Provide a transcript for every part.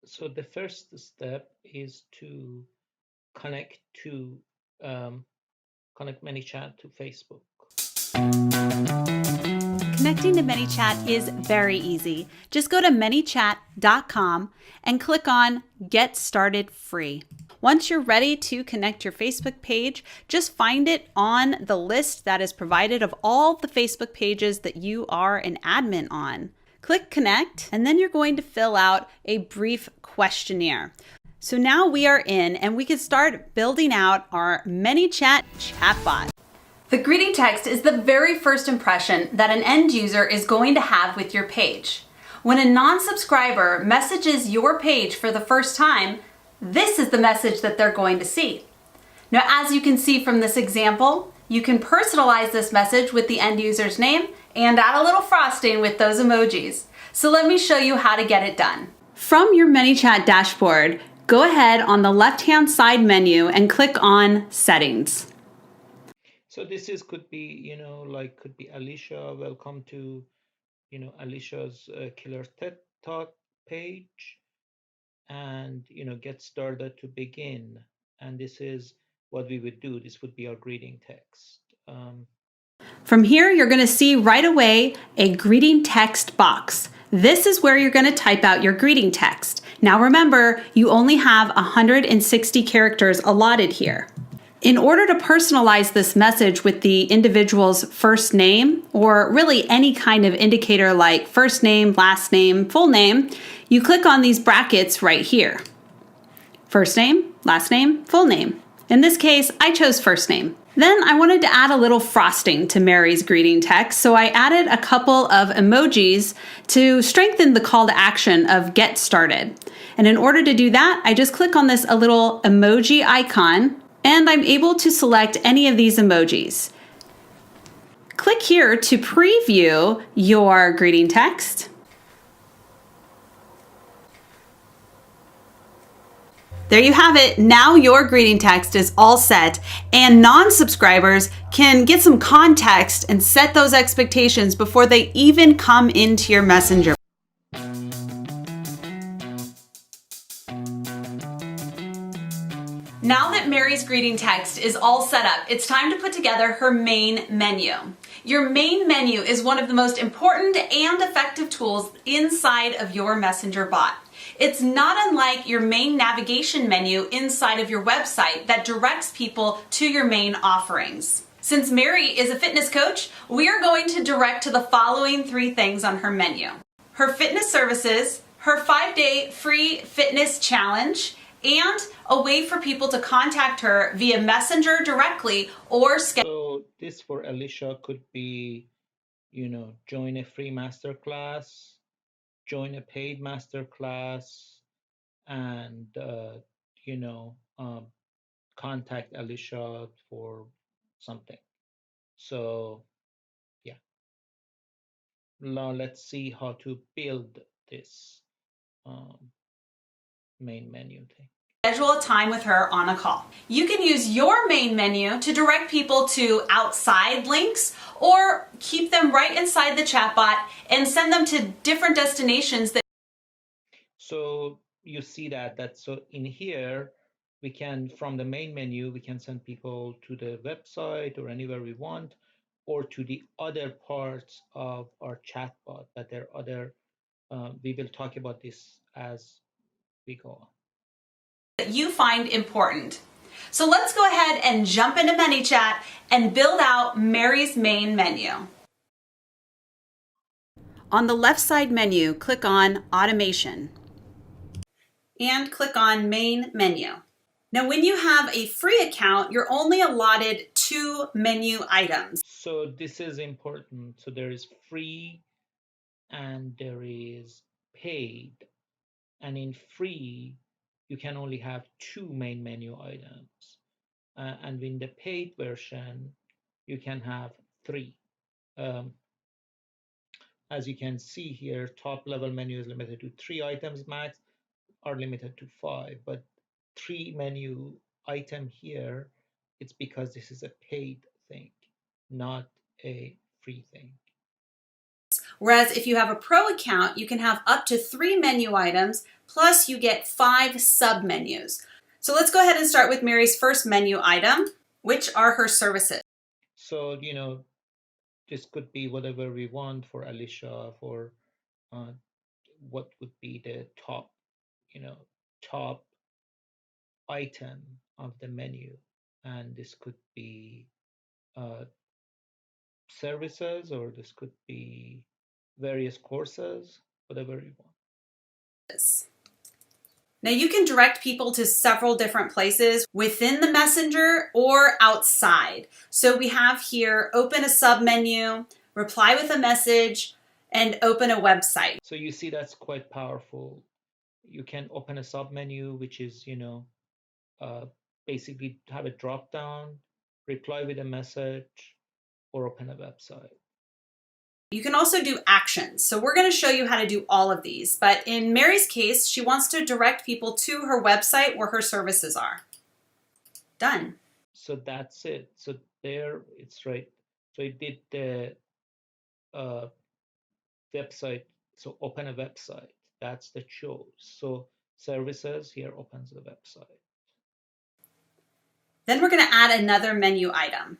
So the first step is to connect to connect ManyChat to Facebook. Connecting to ManyChat is very easy. Just go to manychat.com and click on Get Started Free. Once you're ready to connect your Facebook page, just find it on the list that is provided of all the Facebook pages that you are an admin on. Click Connect, and then you're going to fill out a brief questionnaire. So now we are in, and we can start building out our ManyChat chatbot. The greeting text is the very first impression that an end user is going to have with your page. When a non-subscriber messages your page for the first time, this is the message that they're going to see. Now, as you can see from this example, you can personalize this message with the end user's name and add a little frosting with those emojis. So let me show you how to get it done. From your ManyChat dashboard, go ahead on the left-hand side menu and click on Settings. So this is could be, like could be Alicia. Welcome to, Alicia's Killer TED Talk page, and get started to begin. And this is what we would do. This would be our greeting text. From here, you're going to see right away a greeting text box. This is where you're going to type out your greeting text. Now remember, you only have 160 characters allotted here. In order to personalize this message with the individual's first name, or really any kind of indicator like first name, last name, full name, you click on these brackets right here. First name, last name, full name. In this case, I chose first name. Then I wanted to add a little frosting to Mary's greeting text, so I added a couple of emojis to strengthen the call to action of get started. And in order to do that, I just click on this little emoji icon, and I'm able to select any of these emojis. Click here to preview your greeting text. There you have it. Now your greeting text is all set, and non-subscribers can get some context and set those expectations before they even come into your messenger. Now that Mary's greeting text is all set up, it's time to put together her main menu. Your main menu is one of the most important and effective tools inside of your messenger bot. It's not unlike your main navigation menu inside of your website that directs people to your main offerings. Since Mary is a fitness coach, we are going to direct to the following 3 things on her menu: her fitness services, her 5-day free fitness challenge, and a way for people to contact her via Messenger directly or schedule. So this for Alicia could be, join a free masterclass, join a paid masterclass, and contact Alicia for something. So yeah, now let's see how to build this main menu thing. Schedule a time with her on a call. You can use your main menu to direct people to outside links or keep them right inside the chatbot and send them to different destinations. So you see that so in here we can, from the main menu, we can send people to the website or anywhere we want, or to the other parts of our chatbot. But there are other, we will talk about this as we go on. That you find important. So let's go ahead and jump into ManyChat and build out Mary's main menu. On the left side menu, click on Automation and click on Main Menu. Now, when you have a free account, you're only allotted 2 menu items. So this is important. So there is free and there is paid. And in free, you can only have 2 main menu items. And in the paid version, you can have 3. As you can see here, top level menu is limited to 3 items max, are limited to 5, but 3 menu item here, it's because this is a paid thing, not a free thing. Whereas if you have a pro account, you can have up to 3 menu items, plus you get 5 sub-menus. So let's go ahead and start with Mary's first menu item, which are her services. So, this could be whatever we want for Alicia, for uh, what would be the top, top item of the menu. And this could be uh, services, or this could be various courses, whatever you want. Now you can direct people to several different places within the messenger or outside. So we have here, open a submenu, reply with a message, and open a website. So you see that's quite powerful. You can open a submenu, which is, uh, basically have a drop down, reply with a message, or open a website. You can also do actions. So we're going to show you how to do all of these. But in Mary's case, she wants to direct people to her website where her services are. Done. So that's it. So there, it's right. So it did the uh, website. So open a website. That's the chose. So services here opens the website. Then we're going to add another menu item.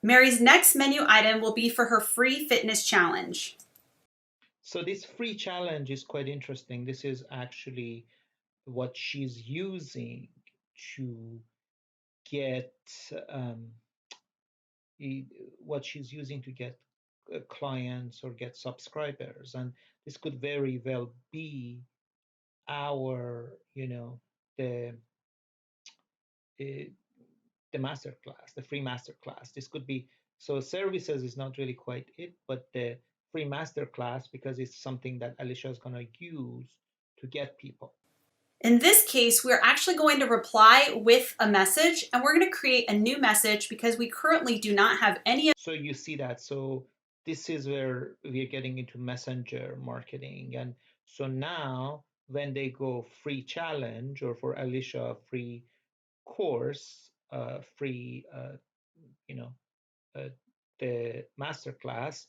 Mary's next menu item will be for her free fitness challenge. So this free challenge is quite interesting. This is actually what she's using to get what she's using to get clients or get subscribers, and this could very well be our, the the, the master class, the free master class. This could be, so services is not really quite it, but the free master class, because it's something that Alicia is going to use to get people. In this case, we're actually going to reply with a message, and we're going to create a new message because we currently do not have any. So you see that. So this is where we are getting into messenger marketing. And so now when they go free challenge, or for Alicia, free course, free, uh, the master class,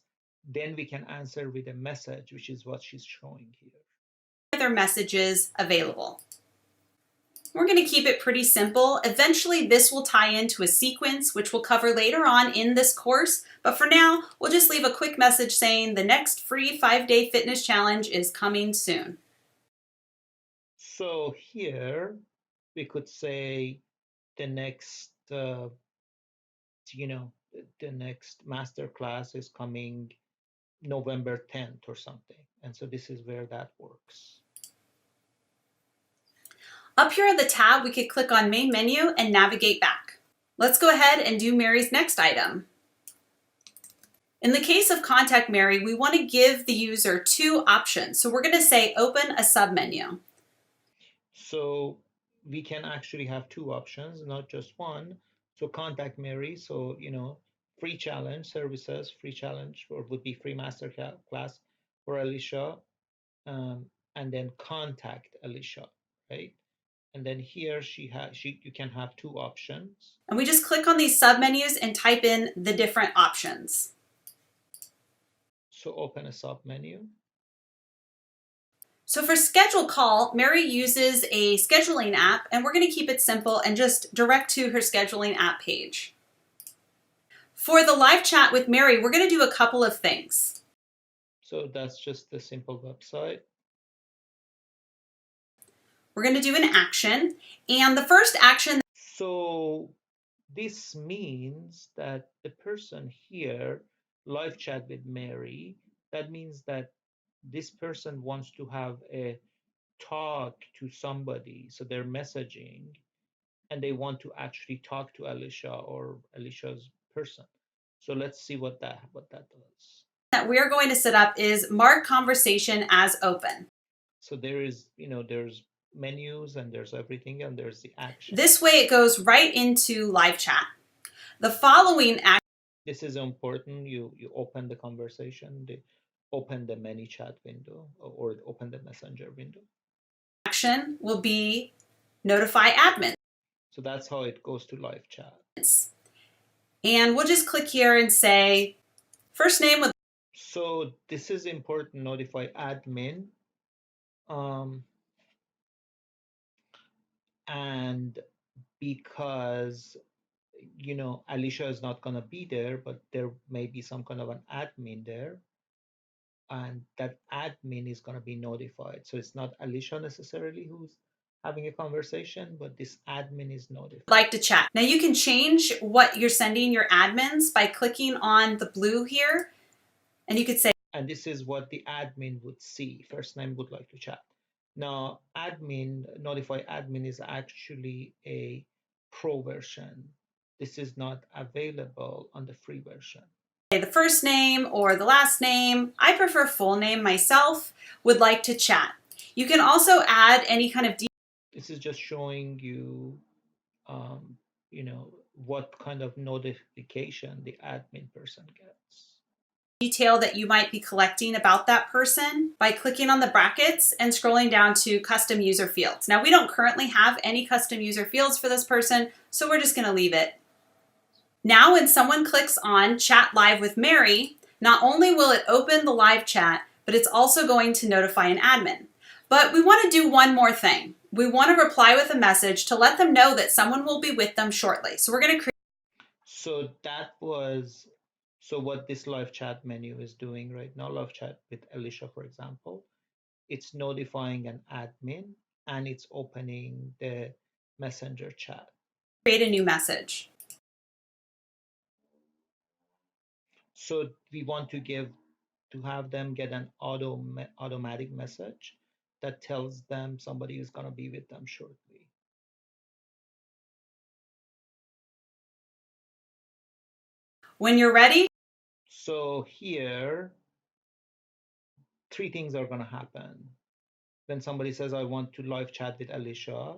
then we can answer with a message, which is what she's showing here. Other messages available. We're going to keep it pretty simple. Eventually, this will tie into a sequence, which we'll cover later on in this course. But for now, we'll just leave a quick message saying the next free 5-day fitness challenge is coming soon. So here we could say the next, the next master class is coming November 10th or something. And so this is where that works. Up here at the tab, we could click on main menu and navigate back. Let's go ahead and do Mary's next item. In the case of Contact Mary, we want to give the user 2 options. So we're going to say open a submenu. So we can actually have 2 options, not just one. So Contact Mary, so free challenge services, free challenge, or would be free master class for Alicia, and then contact Alicia, right? And then here you can have 2 options. And we just click on these submenus and type in the different options. So open a submenu. So for schedule call, Mary uses a scheduling app, and we're going to keep it simple and just direct to her scheduling app page. For the live chat with Mary, we're going to do a couple of things. So that's just the simple website. We're going to do an action, and the first action. So this means that the person here, live chat with Mary, that means that this person wants to have a talk to somebody. So they're messaging and they want to actually talk to Alicia or Alicia's person. So let's see what that does. That we're going to set up is mark conversation as open. So there is, there's menus and there's everything, and there's the action. This way it goes right into live chat. The following action. This is important. You open the conversation, open the ManyChat window, or open the Messenger window. Action will be notify admin. So that's how it goes to live chat. And we'll just click here and say first name with. So this is important, notify admin. And because Alicia is not going to be there, but there may be some kind of an admin there, and that admin is going to be notified. So it's not Alicia necessarily who's having a conversation, but this admin is notified. Like to chat. Now you can change what you're sending your admins by clicking on the blue here, and you could say, and this is what the admin would see. First name would like to chat. Now, admin, notify admin is actually a pro version. This is not available on the free version. the first name or the last name. I prefer full name myself, would like to chat. You can also add any kind of this is just showing you, what kind of notification the admin person gets. Detail that you might be collecting about that person by clicking on the brackets and scrolling down to custom user fields. Now, we don't currently have any custom user fields for this person, so we're just going to leave it. Now, when someone clicks on Chat Live with Mary, not only will it open the live chat, but it's also going to notify an admin. But we want to do one more thing. We want to reply with a message to let them know that someone will be with them shortly. So we're going to create. So what this live chat menu is doing right now, live chat with Alicia, for example, it's notifying an admin and it's opening the messenger chat. Create a new message. So we want to have them get an automatic message that tells them somebody is going to be with them shortly. When you're ready. So here, three things are going to happen. When somebody says, I want to live chat with Alicia,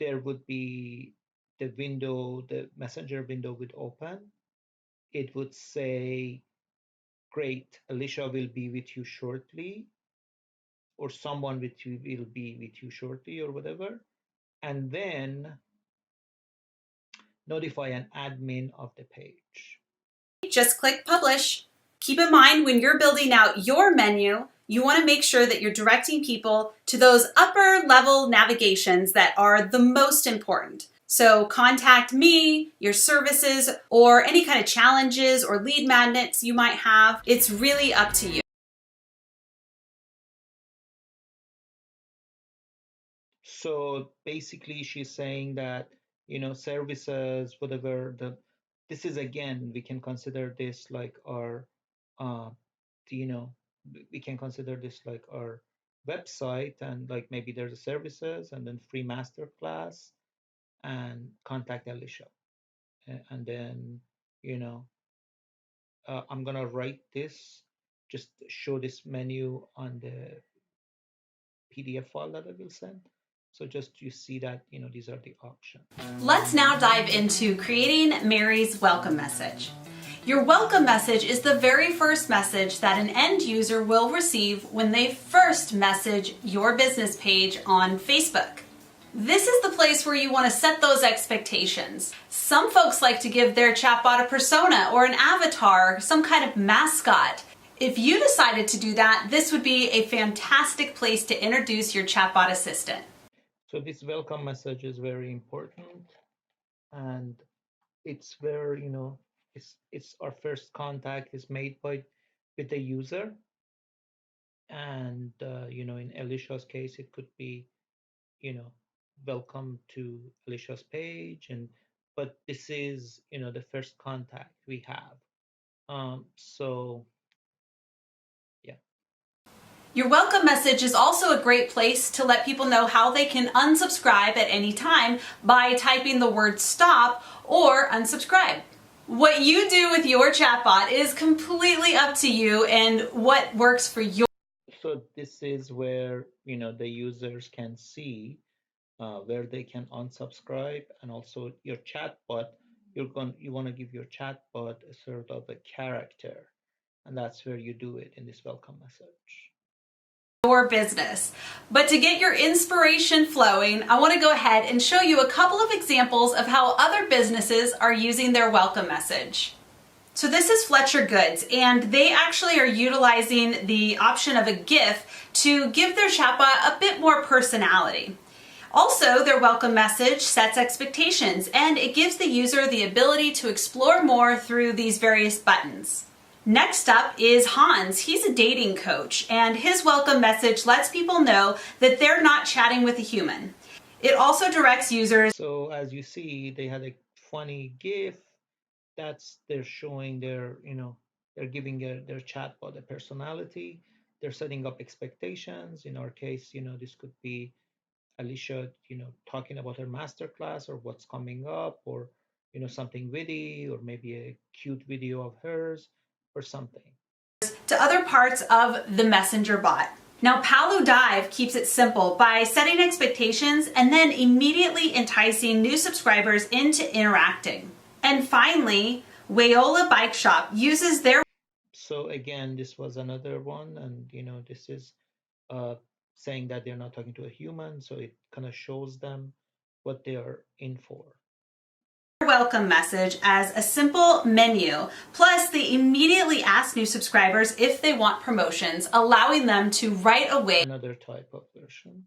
there would be the messenger window would open. It would say, great, Alicia will be with you shortly, or someone with you will be with you shortly, or whatever. And then notify an admin of the page. Just click publish. Keep in mind, when you're building out your menu, you want to make sure that you're directing people to those upper level navigations that are the most important. So contact me, your services, or any kind of challenges or lead magnets you might have. It's really up to you. So basically she's saying that, services, whatever, this is, again, we can consider this like our, we can consider this like our website, and like maybe there's a services and then free masterclass and contact Alicia. And then, I'm gonna write this, just show this menu on the PDF file that I will send. So just you see that, these are the options. Let's now dive into creating Mary's welcome message. Your welcome message is the very first message that an end user will receive when they first message your business page on Facebook. This is the place where you want to set those expectations. Some folks like to give their chatbot a persona or an avatar, some kind of mascot. If you decided to do that, this would be a fantastic place to introduce your chatbot assistant. So this welcome message is very important, and it's where, it's our first contact is made with the user. And, in Alicia's case, it could be, welcome to Alicia's page. But this is, the first contact we have. So yeah. Your welcome message is also a great place to let people know how they can unsubscribe at any time by typing the word stop or unsubscribe. What you do with your chatbot is completely up to you and what works for your. So this is where, the users can see where they can unsubscribe, and also your chatbot, you want to give your chatbot a sort of a character, and that's where you do it in this welcome message. Your business. But to get your inspiration flowing, I want to go ahead and show you a couple of examples of how other businesses are using their welcome message. So this is Fletcher Goods, and they actually are utilizing the option of a GIF to give their chatbot a bit more personality. Also, their welcome message sets expectations, and it gives the user the ability to explore more through these various buttons. Next up is Hans. He's a dating coach, and his welcome message lets people know that they're not chatting with a human. It also directs users. So as you see, they had a funny GIF. They're showing they're giving their chatbot a personality. They're setting up expectations. In our case, this could be Alicia, talking about her masterclass or what's coming up, or something witty, or maybe a cute video of hers or something. To other parts of the Messenger bot. Now, Palu Dive keeps it simple by setting expectations and then immediately enticing new subscribers into interacting. And finally, Wayola Bike Shop uses their. So again, this was another one, and this is saying that they're not talking to a human, so it kind of shows them what they are in for. Welcome message as a simple menu. Plus, they immediately ask new subscribers if they want promotions, allowing them to right away Another type of version.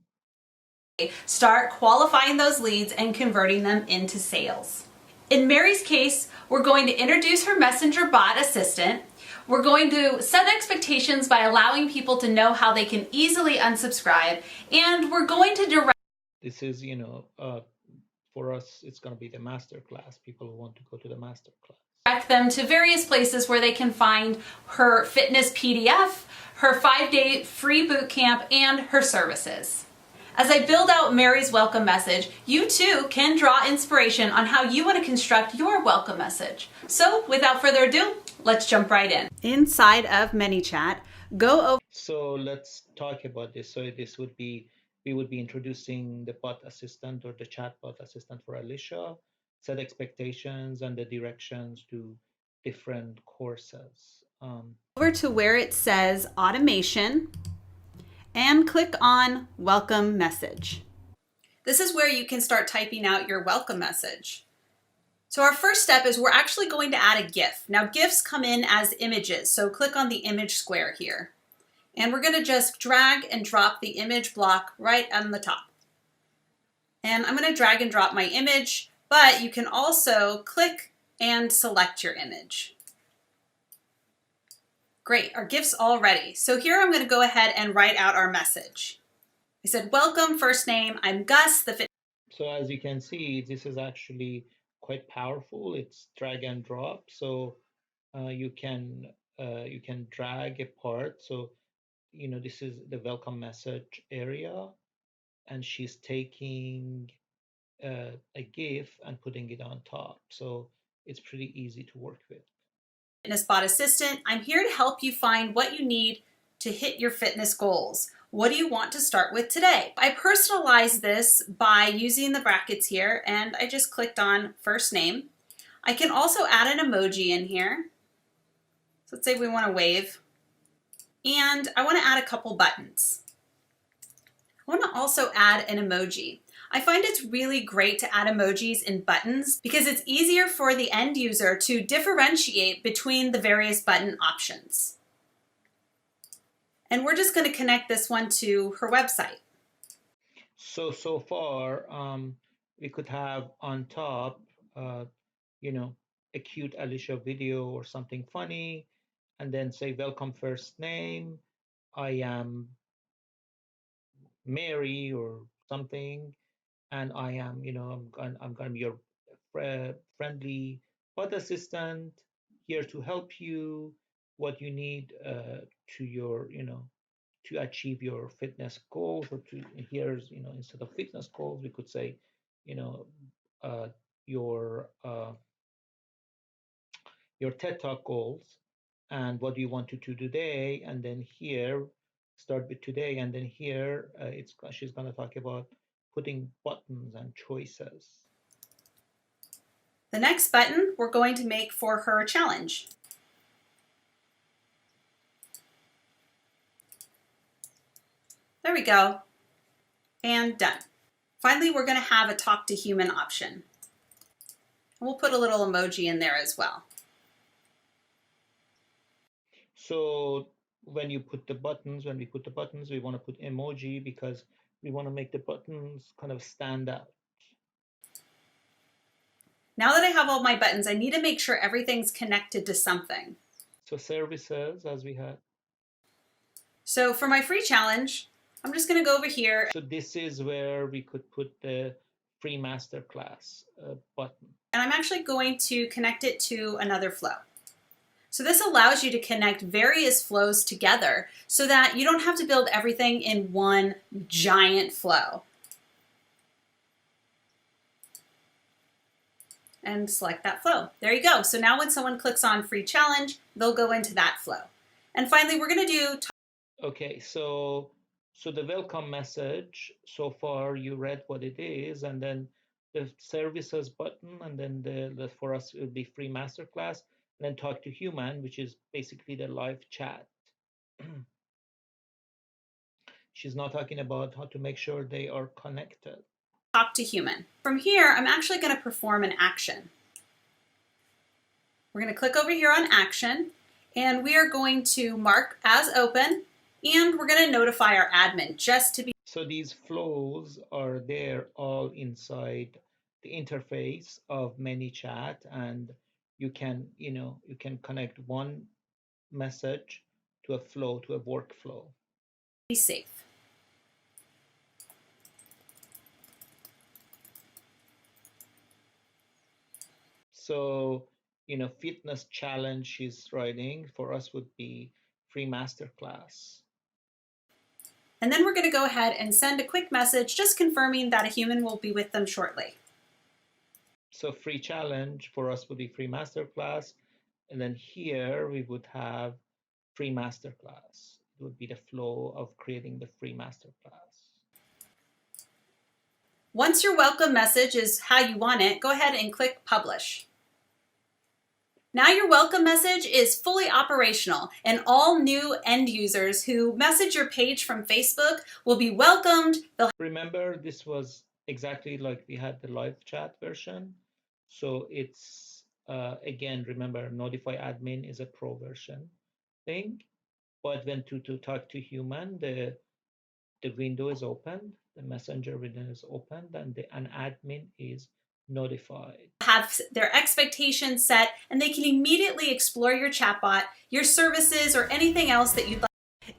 Start qualifying those leads and converting them into sales. In Mary's case, we're going to introduce her Messenger bot assistant. We're going to set expectations by allowing people to know how they can easily unsubscribe, and we're going to direct. This is, for us, it's going to be the master class, people who want to go to the master class. Direct them to various places where they can find her fitness PDF, her 5-day free boot camp, and her services. As I build out Mary's welcome message, you too can draw inspiration on how you want to construct your welcome message. So without further ado, let's jump right in. Inside of ManyChat, go over. So let's talk about this. So we would be introducing the bot assistant or the chatbot assistant for Alicia, set expectations and the directions to different courses. Over to where it says automation and click on welcome message. This is where you can start typing out your welcome message. So our first step is we're actually going to add a GIF. Now GIFs come in as images, so click on the image square here. And we're going to just drag and drop the image block right on the top. And I'm going to drag and drop my image, but you can also click and select your image. Great, our GIF's all ready. So here I'm going to go ahead and write out our message. I said, welcome, first name, I'm Gus, the fit. So as you can see, this is actually quite powerful. It's drag and drop. So you can drag a part. So this is the welcome message area, and she's taking a GIF and putting it on top. So it's pretty easy to work with. Fitness Bot Assistant, I'm here to help you find what you need to hit your fitness goals. What do you want to start with today? I personalized this by using the brackets here, and I just clicked on first name. I can also add an emoji in here. So let's say we want to wave. And I want to add a couple buttons. I want to also add an emoji. I find it's really great to add emojis in buttons because it's easier for the end user to differentiate between the various button options. And we're just going to connect this one to her website. So far, we could have on top, a cute Alicia video or something funny, and then say, welcome first name, I am Mary or something, and I am, I'm going to be your friendly bot assistant, here to help you, what you need to your, to achieve your fitness goals, or to here's, instead of fitness goals, we could say, you know, uh, your uh, your TED Talk goals, and what do you want to do today, and then here start with today, and then here she's going to talk about putting buttons and choices. The next button we're going to make for her challenge. There we go. And done. Finally, we're going to have a talk to human option. We'll put a little emoji in there as well. So when you put the buttons, when we put the buttons, we want to put emoji because we want to make the buttons kind of stand out. Now that I have all my buttons, I need to make sure everything's connected to something. So services, as we had. So for my free challenge, I'm just going to go over here. So this is where we could put the free masterclass button. And I'm actually going to connect it to another flow. So this allows you to connect various flows together so that you don't have to build everything in one giant flow. And select that flow. There you go. So now when someone clicks on free challenge, they'll go into that flow. And finally, we're going to do. Okay, so the welcome message, so far you read what it is, and then the services button, and then the for us it would be free masterclass, and then talk to human, which is basically the live chat. She's not talking about how to make sure they are connected. Talk to human. From here, I'm actually going to perform an action. We're going to click over here on action, and we are going to mark as open, and we're going to notify our admin just to be. So these flows are there all inside the interface of ManyChat, and you can, you can connect one message to a flow, to a workflow. Be safe. So, fitness challenge she's writing for us would be free masterclass. And then we're going to go ahead and send a quick message just confirming that a human will be with them shortly. So free challenge for us would be free masterclass. And then here we would have free masterclass. It would be the flow of creating the free masterclass. Once your welcome message is how you want it, go ahead and click publish. Now your welcome message is fully operational, and all new end users who message your page from Facebook will be welcomed. Remember, this was exactly like we had the live chat version. So it's, again, remember, notify admin is a pro version thing. But when to talk to human, the window is opened, the messenger window is opened, and an admin is notified. Have their expectations set, and they can immediately explore your chatbot, your services, or anything else that you'd like.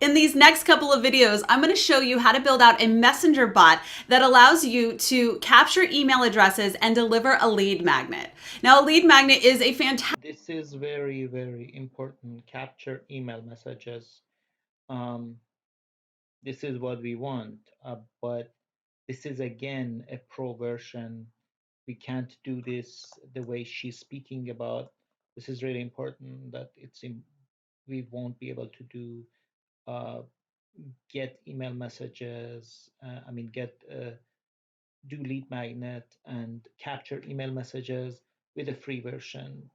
In these next couple of videos, I'm going to show you how to build out a messenger bot that allows you to capture email addresses and deliver a lead magnet. Now, a lead magnet is a fantastic. This is very, very important. Capture email messages. This is what we want, but this is again a pro version. We can't do this the way she's speaking about. This is really important that we won't be able to do get email messages. Do lead magnet and capture email messages with a free version.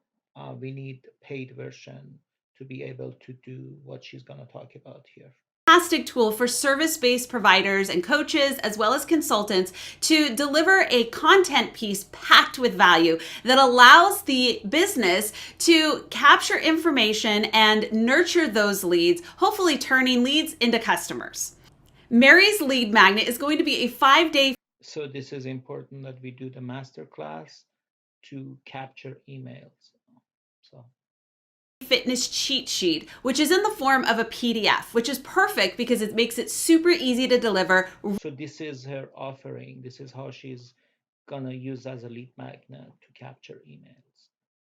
We need paid version to be able to do what she's going to talk about here. Fantastic tool for service-based providers and coaches as well as consultants to deliver a content piece packed with value that allows the business to capture information and nurture those leads, hopefully turning leads into customers. Mary's lead magnet is going to be a 5-day. So this is important that we do the masterclass to capture emails. So Fitness cheat sheet, which is in the form of a PDF, which is perfect because it makes it super easy to deliver. So this is her offering. This is how she's gonna use as a lead magnet to capture emails.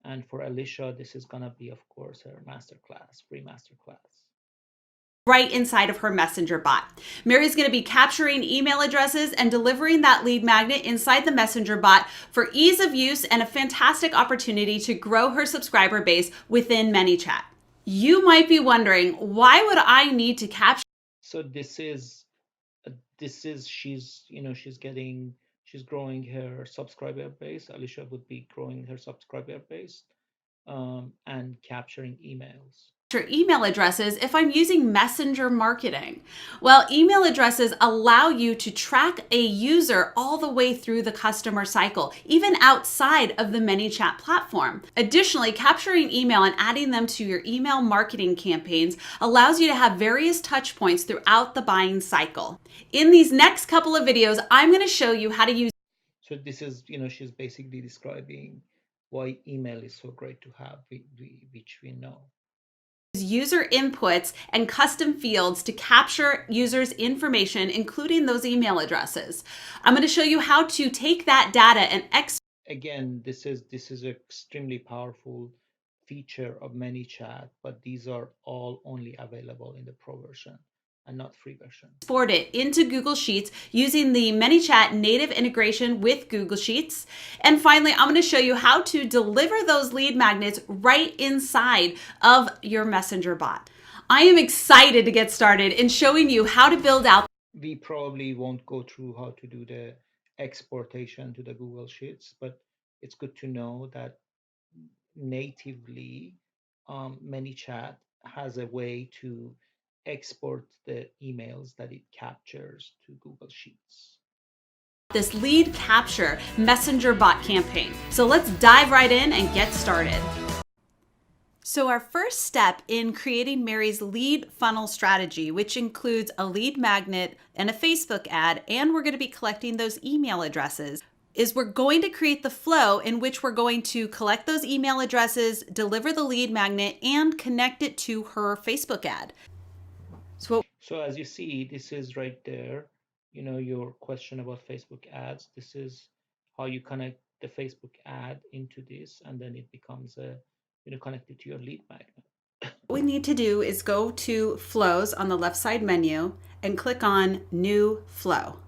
And for Alicia, this is gonna be, of course, her masterclass, free masterclass. Right inside of her messenger bot. Mary's going to be capturing email addresses and delivering that lead magnet inside the messenger bot for ease of use and a fantastic opportunity to grow her subscriber base within ManyChat. You might be wondering, why would I need to capture? So this is she's she's growing her subscriber base. Alicia would be growing her subscriber base and capturing emails. email addresses if I'm using messenger marketing? Well, email addresses allow you to track a user all the way through the customer cycle, even outside of the ManyChat platform. Additionally, capturing email and adding them to your email marketing campaigns allows you to have various touch points throughout the buying cycle. In these next couple of videos, I'm going to show you how to use. So this is, she's basically describing why email is so great to have, which we know. User inputs and custom fields to capture users' information, including those email addresses. I'm going to show you how to take that data and Again, this is an extremely powerful feature of ManyChat, but these are all only available in the pro version and not free version. export it into Google Sheets using the ManyChat native integration with Google Sheets. And finally, I'm going to show you how to deliver those lead magnets right inside of your Messenger bot. I am excited to get started in showing you how to build out. We probably won't go through how to do the exportation to the Google Sheets, but it's good to know that natively ManyChat has a way to export the emails that it captures to Google Sheets. This lead capture Messenger bot campaign. So let's dive right in and get started. So our first step in creating Mary's lead funnel strategy, which includes a lead magnet and a Facebook ad, and we're going to be collecting those email addresses, is we're going to create the flow in which we're going to collect those email addresses, deliver the lead magnet, and connect it to her Facebook ad. So as you see, this is right there, your question about Facebook ads. This is how you connect the Facebook ad into this, and then it becomes connected to your lead magnet. What we need to do is go to flows on the left side menu and click on new flow.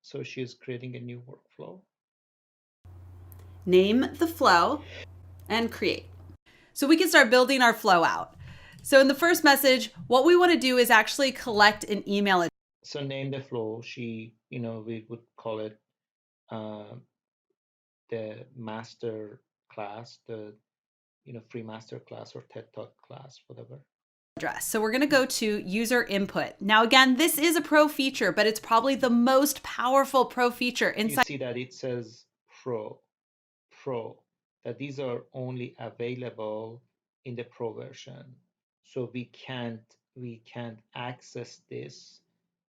So she's creating a new workflow. Name the flow and create. So we can start building our flow out. So in the first message, what we want to do is actually collect an email address. So name the flow. We would call it the master class, the free master class or TED Talk class, whatever. So we're going to go to user input. Now, again, this is a pro feature, but it's probably the most powerful pro feature inside. You see that it says pro, that these are only available in the pro version. So we can't access this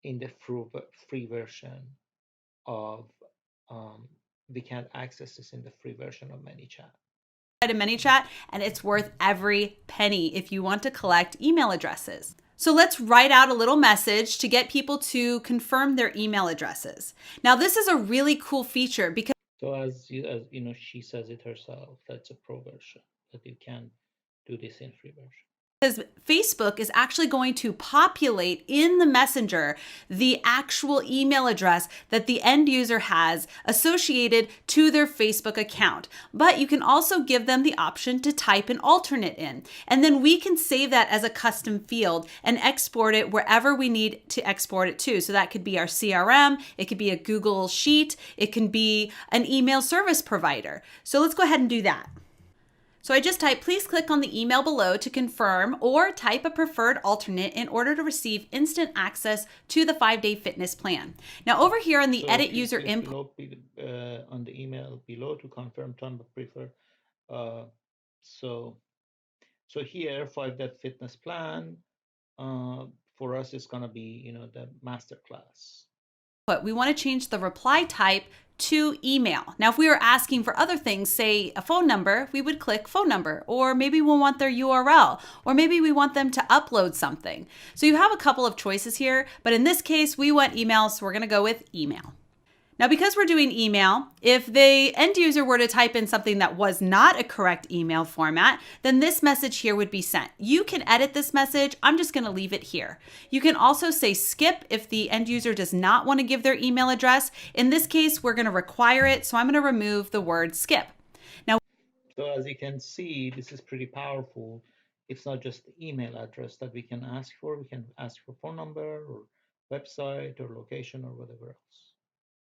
in the free version of we can't access this in the free version of ManyChat. ManyChat, and it's worth every penny if you want to collect email addresses. So let's write out a little message to get people to confirm their email addresses. Now, this is a really cool feature because as she says it herself, that's a pro version, that you can do this in free version. Facebook is actually going to populate in the messenger the actual email address that the end user has associated to their Facebook account. But you can also give them the option to type an alternate in. And then we can save that as a custom field and export it wherever we need to export it to. So that could be our CRM, it could be a Google Sheet, it can be an email service provider. So let's go ahead and do that. So I just type, please click on the email below to confirm, or type a preferred alternate in order to receive instant access to the 5-day fitness plan. Now over here on the edit user input. On the email below to confirm time of prefer. So here, 5-day fitness plan, for us is gonna be, the master class. But we want to change the reply type to email. Now, if we were asking for other things, say a phone number, we would click phone number, or maybe we'll want their URL, or maybe we want them to upload something. So you have a couple of choices here, but in this case, we want email, so we're going to go with email. Now, because we're doing email, if the end user were to type in something that was not a correct email format, then this message here would be sent. You can edit this message. I'm just going to leave it here. You can also say skip if the end user does not want to give their email address. In this case, we're going to require it, so I'm going to remove the word skip. Now, so as you can see, this is pretty powerful. It's not just the email address that we can ask for. We can ask for phone number or website or location or whatever else.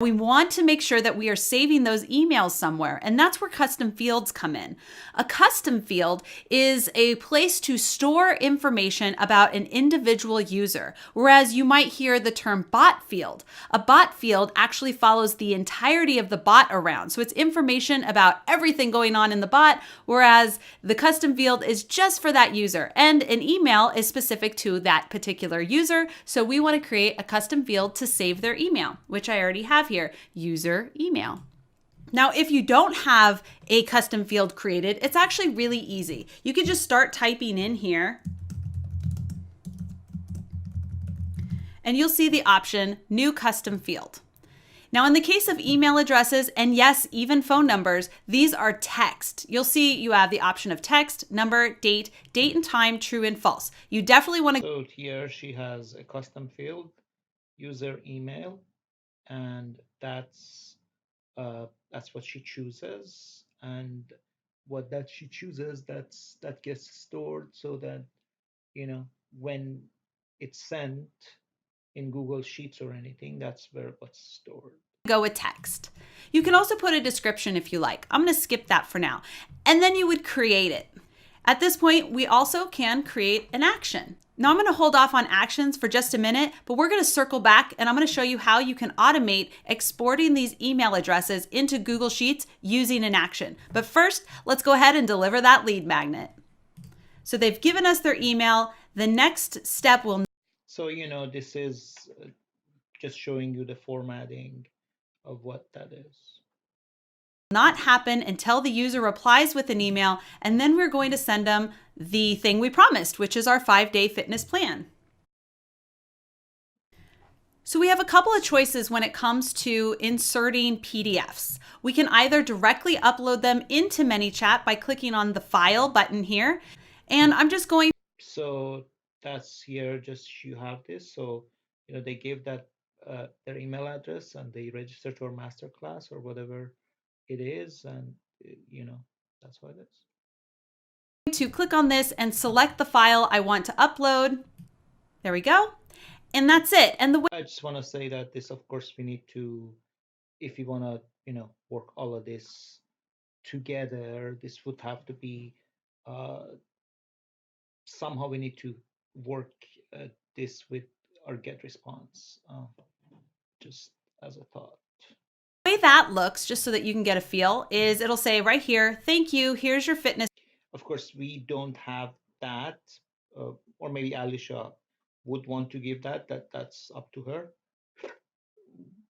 We want to make sure that we are saving those emails somewhere, and that's where custom fields come in. A custom field is a place to store information about an individual user, whereas you might hear the term bot field. A bot field actually follows the entirety of the bot around, so it's information about everything going on in the bot, whereas the custom field is just for that user, and an email is specific to that particular user, so we want to create a custom field to save their email, which I already have here, user email. Now, if you don't have a custom field created, it's actually really easy. You can just start typing in here and you'll see the option new custom field. Now, in the case of email addresses, and yes, even phone numbers, these are text. You'll see you have the option of text, number, date and time, true and false. You definitely want to. So here she has a custom field, user email, and that's what she chooses, and what that she chooses, that gets stored, so that when it's sent in Google Sheets or anything, that's where what's stored. Go with text. You can also put a description if you like. I'm going to skip that for now. And then you would create it. At this point, we also can create an action. Now I'm going to hold off on actions for just a minute, but we're going to circle back and I'm going to show you how you can automate exporting these email addresses into Google Sheets using an action. But first, let's go ahead and deliver that lead magnet. So they've given us their email. The next step will. So, this is just showing you the formatting of what that is. Not happen until the user replies with an email, and then we're going to send them the thing we promised, which is our 5-day fitness plan. So we have a couple of choices when it comes to inserting PDFs. We can either directly upload them into ManyChat by clicking on the File button here, and I'm just going. So that's here, just you have this. So, they gave that their email address and they register to our masterclass or whatever it is, and that's what it is. To click on this and select the file I want to upload. There we go. And that's it. And the way I just want to say that this, of course, we need to, if you want to, work all of this together, this would have to be somehow we need to work this with our get response, just as a thought. way that looks, just so that you can get a feel, is it'll say right here, thank you, here's your fitness. Of course, we don't have that, or maybe Alicia would want to give that's up to her.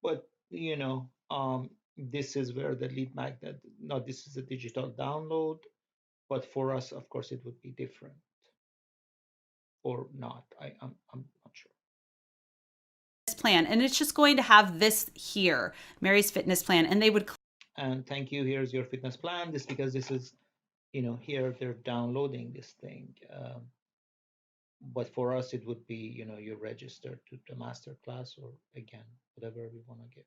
But this is where the lead magnet. No, this is a digital download, but for us, of course, it would be different, or not. I'm not sure. Plan, and it's just going to have this here, Mary's fitness plan, and they would. And thank you. Here's your fitness plan. This because this is, here they're downloading this thing. But for us, it would be, you're registered to the master class, or again, whatever we want to give.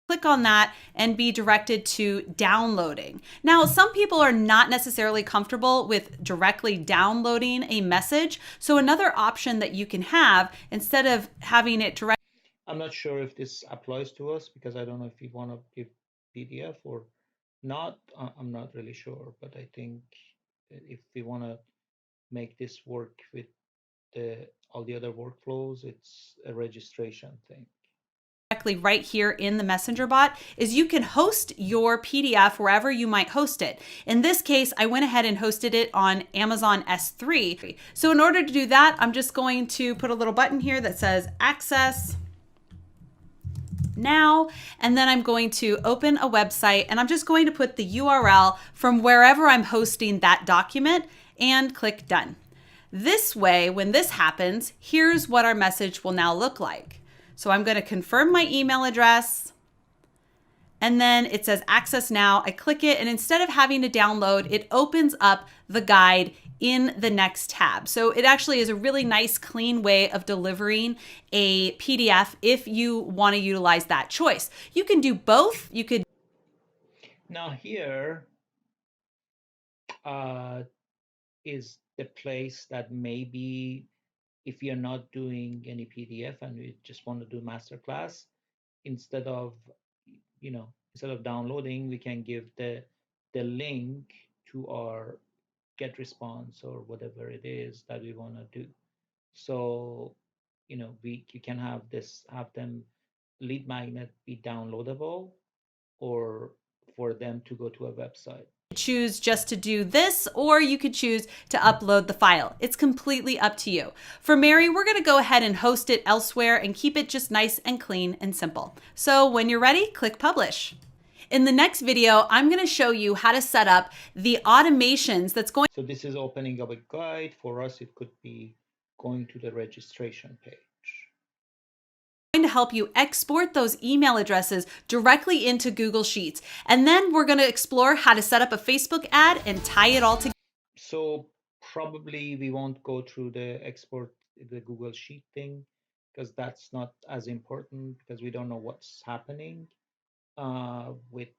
Click on that and be directed to downloading. Now, some people are not necessarily comfortable with directly downloading a message. So another option that you can have, instead of having it direct. I'm not sure if this applies to us because I don't know if we want to give PDF or not. I'm not really sure, but I think if we want to make this work with all the other workflows, it's a registration thing. Directly right here in the Messenger bot is you can host your PDF wherever you might host it. In this case, I went ahead and hosted it on Amazon S3. So in order to do that, I'm just going to put a little button here that says access now, and then I'm going to open a website and I'm just going to put the URL from wherever I'm hosting that document and click done. This way, when this happens, here's what our message will now look like. So I'm going to confirm my email address, and then it says access now. I click it, and instead of having to download, it opens up the guide in the next tab. So it actually is a really nice, clean way of delivering a PDF if you want to utilize that choice. You can do both. You could. Now here is the place that maybe if you're not doing any PDF and you just want to do masterclass, instead of, instead of downloading, we can give the link to our get response or whatever it is that we want to do. So, you can have them lead magnet be downloadable, or for them to go to a website. Choose just to do this, or you could choose to upload the file. It's completely up to you. For Mary, we're going to go ahead and host it elsewhere and keep it just nice and clean and simple. So when you're ready, click publish. In the next video, I'm going to show you how to set up the automations that's going. So this is opening up a guide. For us, it could be going to the registration page. To help you export those email addresses directly into Google Sheets. And then we're going to explore how to set up a Facebook ad and tie it all together. So probably we won't go through the Google Sheet thing, because that's not as important, because we don't know what's happening with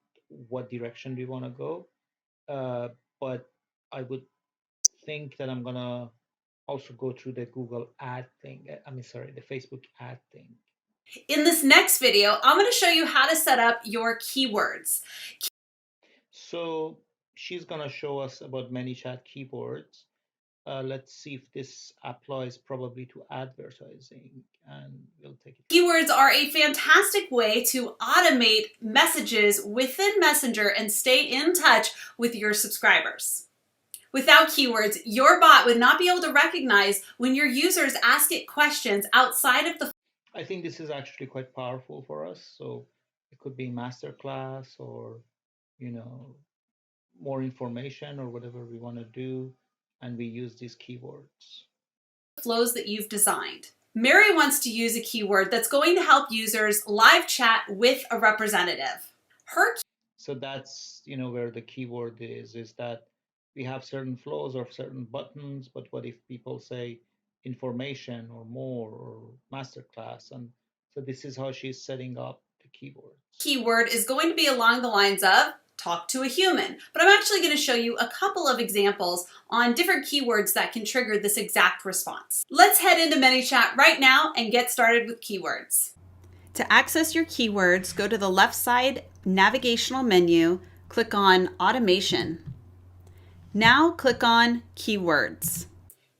what direction we want to go. But I would think that I'm gonna also go through the Google ad thing. The Facebook ad thing. In this next video, I'm going to show you how to set up your keywords. So she's gonna show us about ManyChat keywords. Let's see if this applies probably to advertising, and we'll take it. Keywords are a fantastic way to automate messages within Messenger and stay in touch with your subscribers. Without keywords, your bot would not be able to recognize when your users ask it questions outside of the. I think this is actually quite powerful for us. So it could be masterclass, or you know more information, or whatever we want to do, and we use these keywords. Flows that you've designed. Mary wants to use a keyword that's going to help users live chat with a representative. So that's where the keyword is that we have certain flows or certain buttons, but what if people say information or more or masterclass? And so this is how she's setting up the keywords. Keyword is going to be along the lines of talk to a human, but I'm actually going to show you a couple of examples on different keywords that can trigger this exact response. Let's head into ManyChat right now and get started with keywords. To access your keywords, go to the left side navigational menu, click on Automation. Now click on Keywords.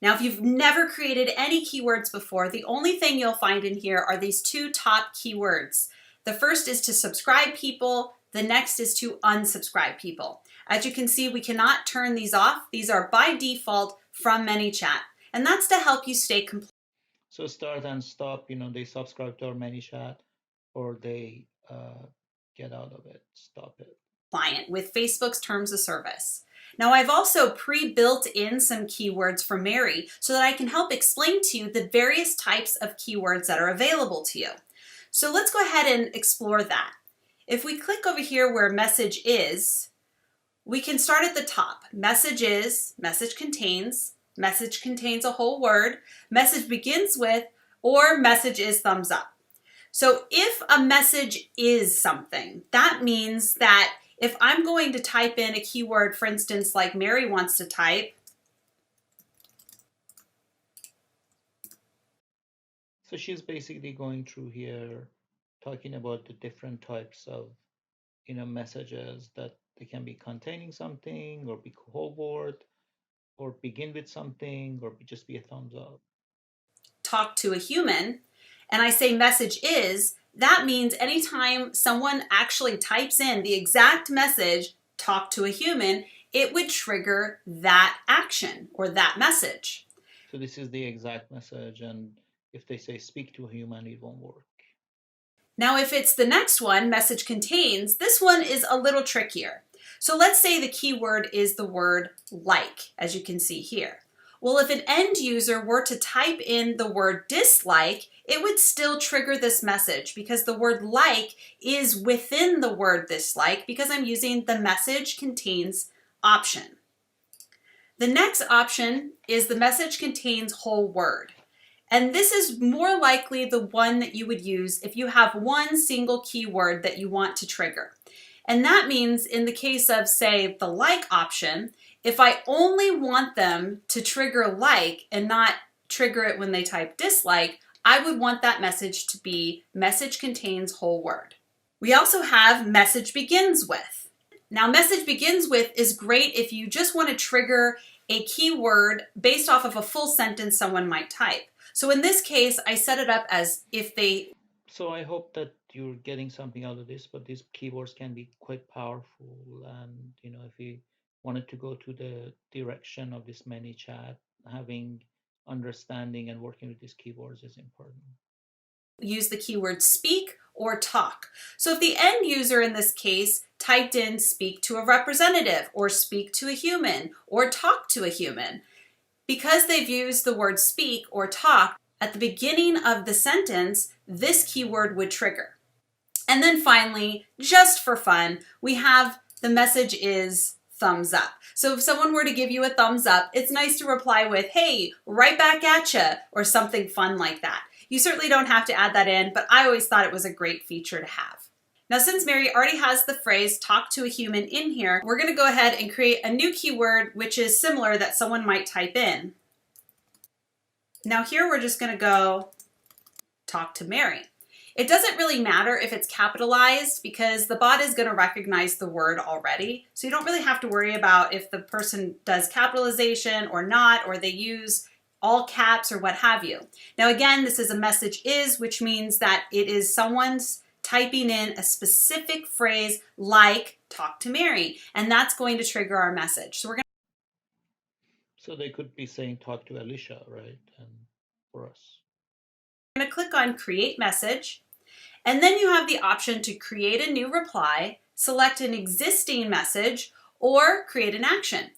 Now, if you've never created any keywords before, the only thing you'll find in here are these two top keywords. The first is to subscribe people. The next is to unsubscribe people. As you can see, we cannot turn these off. These are by default from ManyChat, and that's to help you stay compliant. So start and stop, they subscribe to our ManyChat, or they get out of it, stop it. Client with Facebook's terms of service. Now, I've also pre-built in some keywords for Mary so that I can help explain to you the various types of keywords that are available to you. So let's go ahead and explore that. If we click over here where message is, we can start at the top. Message is, message contains a whole word, message begins with, or message is thumbs up. So if a message is something, that means that if I'm going to type in a keyword, for instance, like Mary wants to type. So she's basically going through here, talking about the different types of, messages, that they can be containing something, or be whole word, or begin with something, or just be a thumbs up. Talk to a human, and I say message is, that means anytime someone actually types in the exact message, talk to a human, it would trigger that action or that message. So this is the exact message, and if they say speak to a human, it won't work. Now, if it's the next one, message contains, this one is a little trickier. So let's say the keyword is the word like, as you can see here. Well, if an end user were to type in the word dislike, it would still trigger this message because the word like is within the word dislike because I'm using the message contains option. The next option is the message contains whole word. And this is more likely the one that you would use if you have one single keyword that you want to trigger. And that means in the case of, say, the like option, if I only want them to trigger like and not trigger it when they type dislike, I would want that message to be message contains whole word. We also have message begins with. Now, message begins with is great if you just want to trigger a keyword based off of a full sentence someone might type. So in this case, I set it up as if they. So I hope that you're getting something out of this, but these keywords can be quite powerful. And if you wanted to go to the direction of this many chat, having understanding and working with these keywords is important. Use the keyword speak or talk. So if the end user in this case typed in speak to a representative or speak to a human or talk to a human, because they've used the word speak or talk at the beginning of the sentence, this keyword would trigger. And then finally, just for fun, we have the message is thumbs up. So if someone were to give you a thumbs up, it's nice to reply with, hey, right back at ya, or something fun like that. You certainly don't have to add that in, but I always thought it was a great feature to have. Now, since Mary already has the phrase talk to a human in here, we're going to go ahead and create a new keyword which is similar that someone might type in. Now here we're just going to go talk to Mary. It doesn't really matter if it's capitalized because the bot is going to recognize the word already. So you don't really have to worry about if the person does capitalization or not, or they use all caps or what have you. Now again, this is a message is, which means that it is someone's typing in a specific phrase like talk to Mary, and that's going to trigger our message. So we're going So they could be saying talk to Alicia, right? And for us. to click on create message. And then you have the option to create a new reply, select an existing message, or create an action.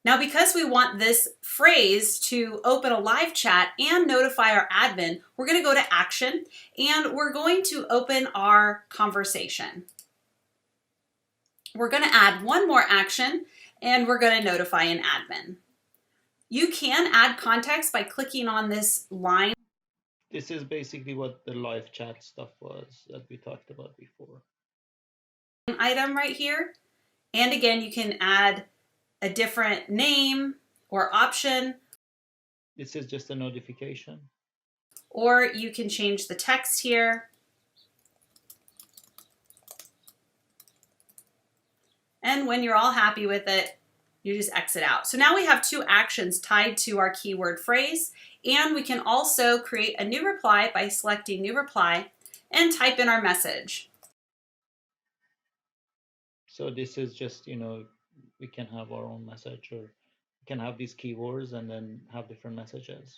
Now, because we want this phrase to open a live chat and notify our admin, we're going to go to action and we're going to open our conversation. We're going to add one more action and we're going to notify an admin. You can add context by clicking on this line. This is basically what the live chat stuff was that we talked about before. Item right here. And again, you can add a different name or option. This is just a notification. Or you can change the text here. And when you're all happy with it, you just exit out. So now we have two actions tied to our keyword phrase, and we can also create a new reply by selecting new reply and type in our message. So this is just, we can have our own message, or we can have these keywords and then have different messages.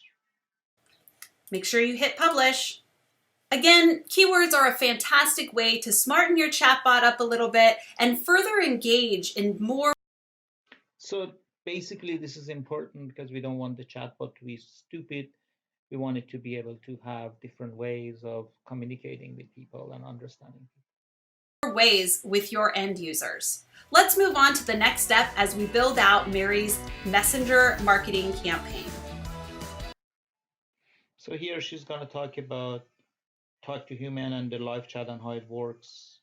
Make sure you hit publish. Again, keywords are a fantastic way to smarten your chatbot up a little bit and further engage in more. So basically, this is important because we don't want the chatbot to be stupid. We want it to be able to have different ways of communicating with people and understanding people. Ways with your end users. Let's move on to the next step as we build out Mary's messenger marketing campaign. So here she's going to talk about talk to human and the live chat and how it works.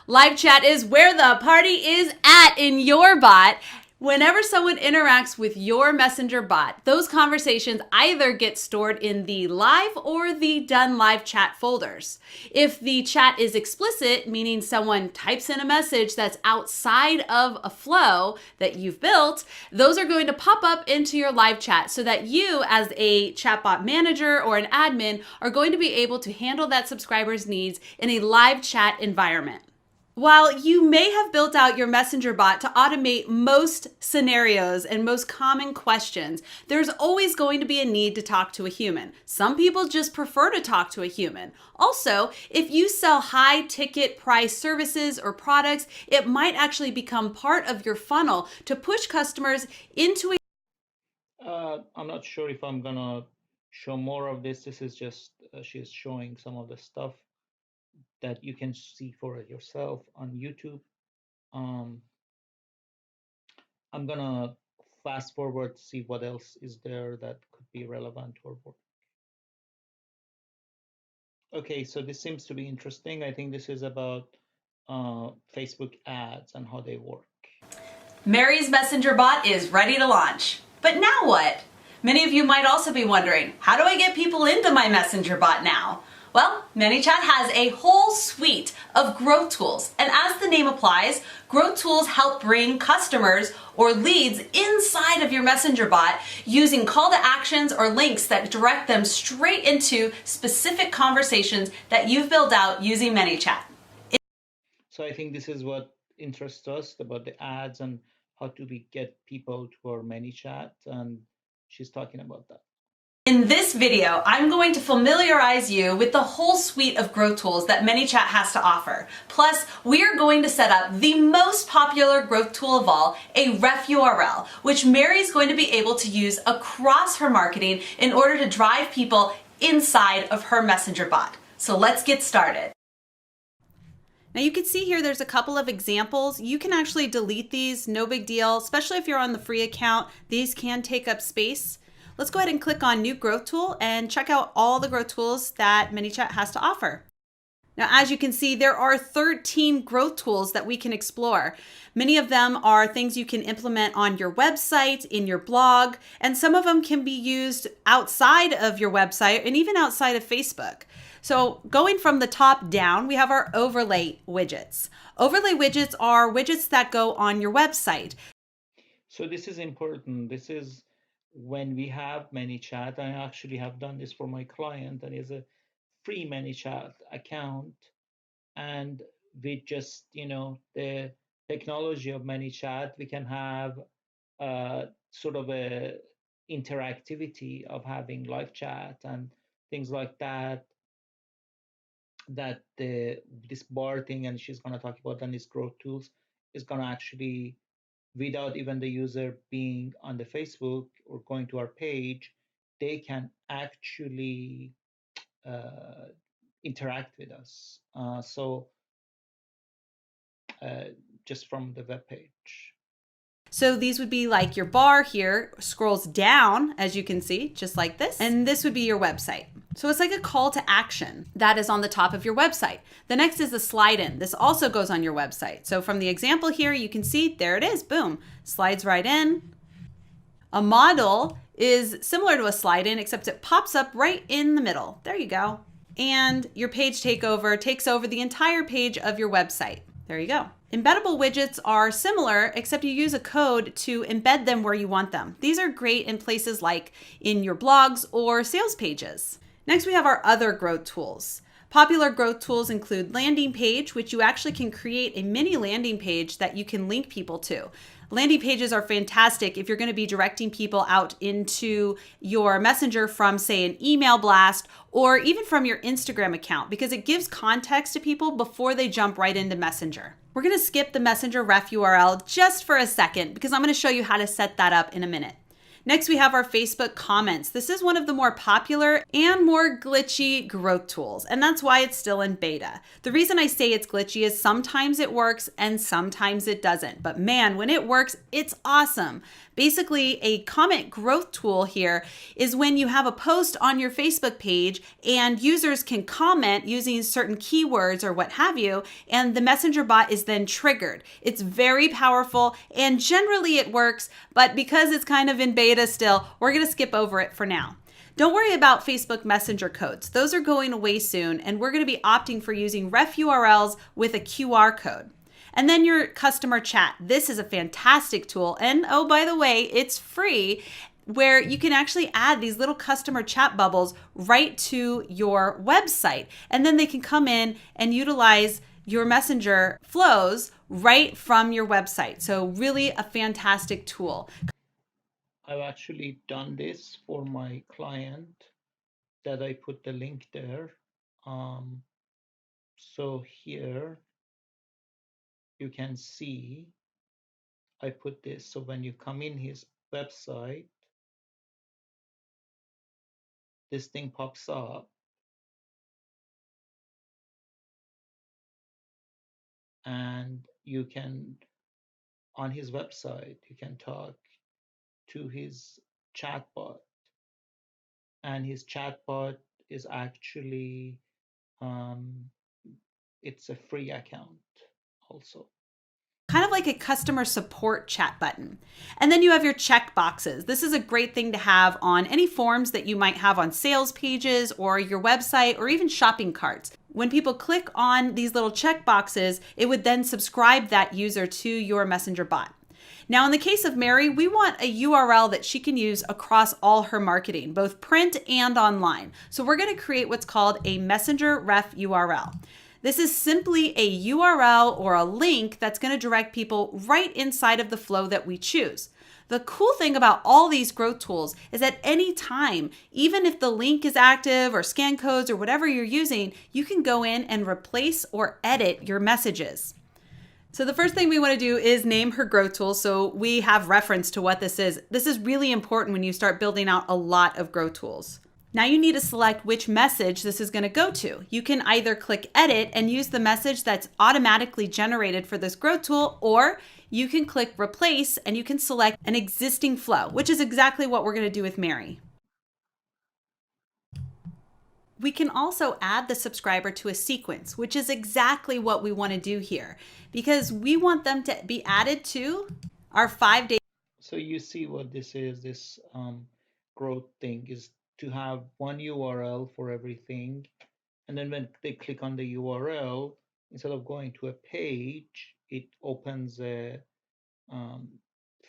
Live chat is where the party is at in your bot. Whenever someone interacts with your messenger bot, those conversations either get stored in the live or the done live chat folders. If the chat is explicit, meaning someone types in a message that's outside of a flow that you've built, those are going to pop up into your live chat so that you, as a chatbot manager or an admin, are going to be able to handle that subscriber's needs in a live chat environment. While you may have built out your messenger bot to automate most scenarios and most common questions, there's always going to be a need to talk to a human. Some people just prefer to talk to a human. Also, if you sell high ticket price services or products, it might actually become part of your funnel to push customers into a I'm not sure if I'm gonna show more of this. This is just she's showing some of the stuff that you can see for it yourself on YouTube. I'm gonna fast forward to see what else is there that could be relevant to our work. Okay, so this seems to be interesting. I think this is about Facebook ads and how they work. Mary's messenger bot is ready to launch. But now what? Many of you might also be wondering, how do I get people into my Messenger bot now? Well, ManyChat has a whole suite of growth tools. And as the name applies, growth tools help bring customers or leads inside of your Messenger bot using call to actions or links that direct them straight into specific conversations that you've built out using ManyChat. So I think this is what interests us about the ads and how do we get people to our ManyChat, and she's talking about that. In this video, I'm going to familiarize you with the whole suite of growth tools that ManyChat has to offer. Plus, we are going to set up the most popular growth tool of all, a ref URL, which Mary's going to be able to use across her marketing in order to drive people inside of her Messenger bot. So let's get started. Now you can see here there's a couple of examples. You can actually delete these, no big deal, especially if you're on the free account. These can take up space. Let's go ahead and click on New Growth Tool and check out all the growth tools that ManyChat has to offer. Now, as you can see, there are 13 growth tools that we can explore. Many of them are things you can implement on your website, in your blog, and some of them can be used outside of your website and even outside of Facebook. So going from the top down, we have our overlay widgets. Overlay widgets are widgets that go on your website. So this is important. This is when we have ManyChat. I actually have done this for my client, and it's a free ManyChat account. And with just the technology of ManyChat, we can have sort of a interactivity of having live chat and things like that. That this bar thing, and she's going to talk about then these growth tools, is going to actually, without even the user being on the Facebook or going to our page, they can actually uh, interact with us. So uh, just from the web page. So these would be like your bar here scrolls down, as you can see, just like this. And this would be your website. So it's like a call to action that is on the top of your website. The next is the slide in. This also goes on your website. So from the example here, you can see there it is, boom, slides right in. A model is similar to a slide in, except it pops up right in the middle. There you go. And your page takeover takes over the entire page of your website. There you go. Embeddable widgets are similar, except you use a code to embed them where you want them. These are great in places like in your blogs or sales pages. Next, we have our other growth tools. Popular growth tools include landing page, which you actually can create a mini landing page that you can link people to. Landing pages are fantastic if you're going to be directing people out into your messenger from, say, an email blast or even from your Instagram account, because it gives context to people before they jump right into Messenger. We're going to skip the Messenger ref URL just for a second because I'm going to show you how to set that up in a minute. Next, we have our Facebook comments. This is one of the more popular and more glitchy growth tools, and that's why it's still in beta. The reason I say it's glitchy is sometimes it works and sometimes it doesn't. But man, when it works, it's awesome. Basically, a comment growth tool here is when you have a post on your Facebook page and users can comment using certain keywords or what have you, and the Messenger bot is then triggered. It's very powerful and generally it works, but because it's kind of in beta still, we're going to skip over it for now. Don't worry about Facebook Messenger codes. Those are going away soon, and we're going to be opting for using ref URLs with a QR code. And then your customer chat. This is a fantastic tool. And oh, by the way, it's free, where you can actually add these little customer chat bubbles right to your website. And then they can come in and utilize your messenger flows right from your website. So really a fantastic tool. I've actually done this for my client that I put the link there. So here you can see I put this. So when you come in his website, this thing pops up and you can, on his website, you can talk to his chatbot, and his chatbot is actually it's a free account also. Kind of like a customer support chat button. And then you have your check boxes. This is a great thing to have on any forms that you might have on sales pages or your website or even shopping carts. When people click on these little check boxes, it would then subscribe that user to your messenger bot. Now, in the case of Mary, we want a URL that she can use across all her marketing, both print and online. So we're going to create what's called a messenger ref URL. This is simply a URL or a link that's going to direct people right inside of the flow that we choose. The cool thing about all these growth tools is at any time, even if the link is active or scan codes or whatever you're using, you can go in and replace or edit your messages. So the first thing we want to do is name her growth tool so we have reference to what this is. This is really important when you start building out a lot of growth tools. Now you need to select which message this is going to go to. You can either click edit and use the message that's automatically generated for this growth tool, or you can click replace and you can select an existing flow, which is exactly what we're going to do with Mary. We can also add the subscriber to a sequence, which is exactly what we want to do here because we want them to be added to our 5-day. So you see what this is, this growth thing is to have one URL for everything. And then when they click on the URL, instead of going to a page, it opens a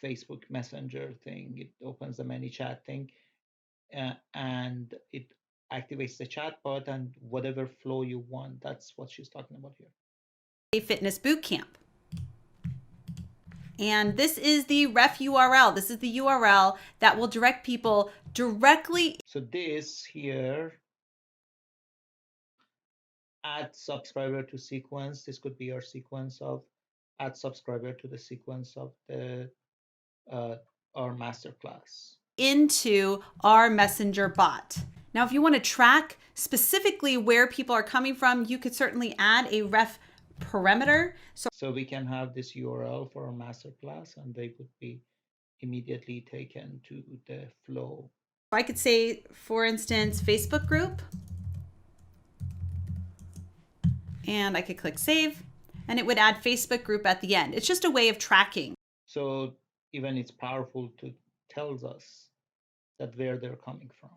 Facebook Messenger thing. It opens the ManyChat thing, and it activates the chatbot and whatever flow you want. That's what she's talking about here. Fitness boot camp. And this is the ref URL. This is the URL that will direct people directly. So this here, add subscriber to sequence. This could be your sequence of add subscriber to the sequence of the our masterclass. Into our messenger bot. Now, if you want to track specifically where people are coming from, you could certainly add a ref parameter. So we can have this URL for our masterclass and they would be immediately taken to the flow. I could say, for instance, Facebook group. And I could click save and it would add Facebook group at the end. It's just a way of tracking. So even it's powerful to tells us that where they're coming from.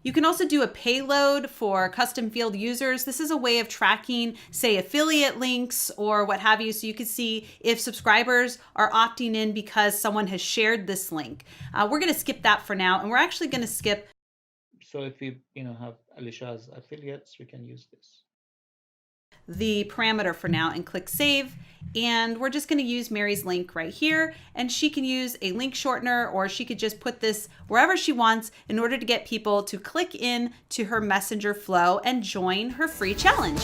You can also do a payload for custom field users. This is a way of tracking, say, affiliate links or what have you. So you can see if subscribers are opting in because someone has shared this link. We're going to skip that for now. And we're actually going to skip. So if we have Alicia as affiliates, we can use this. The parameter for now and click save. And we're just going to use Mary's link right here. And she can use a link shortener or she could just put this wherever she wants in order to get people to click in to her messenger flow and join her free challenge.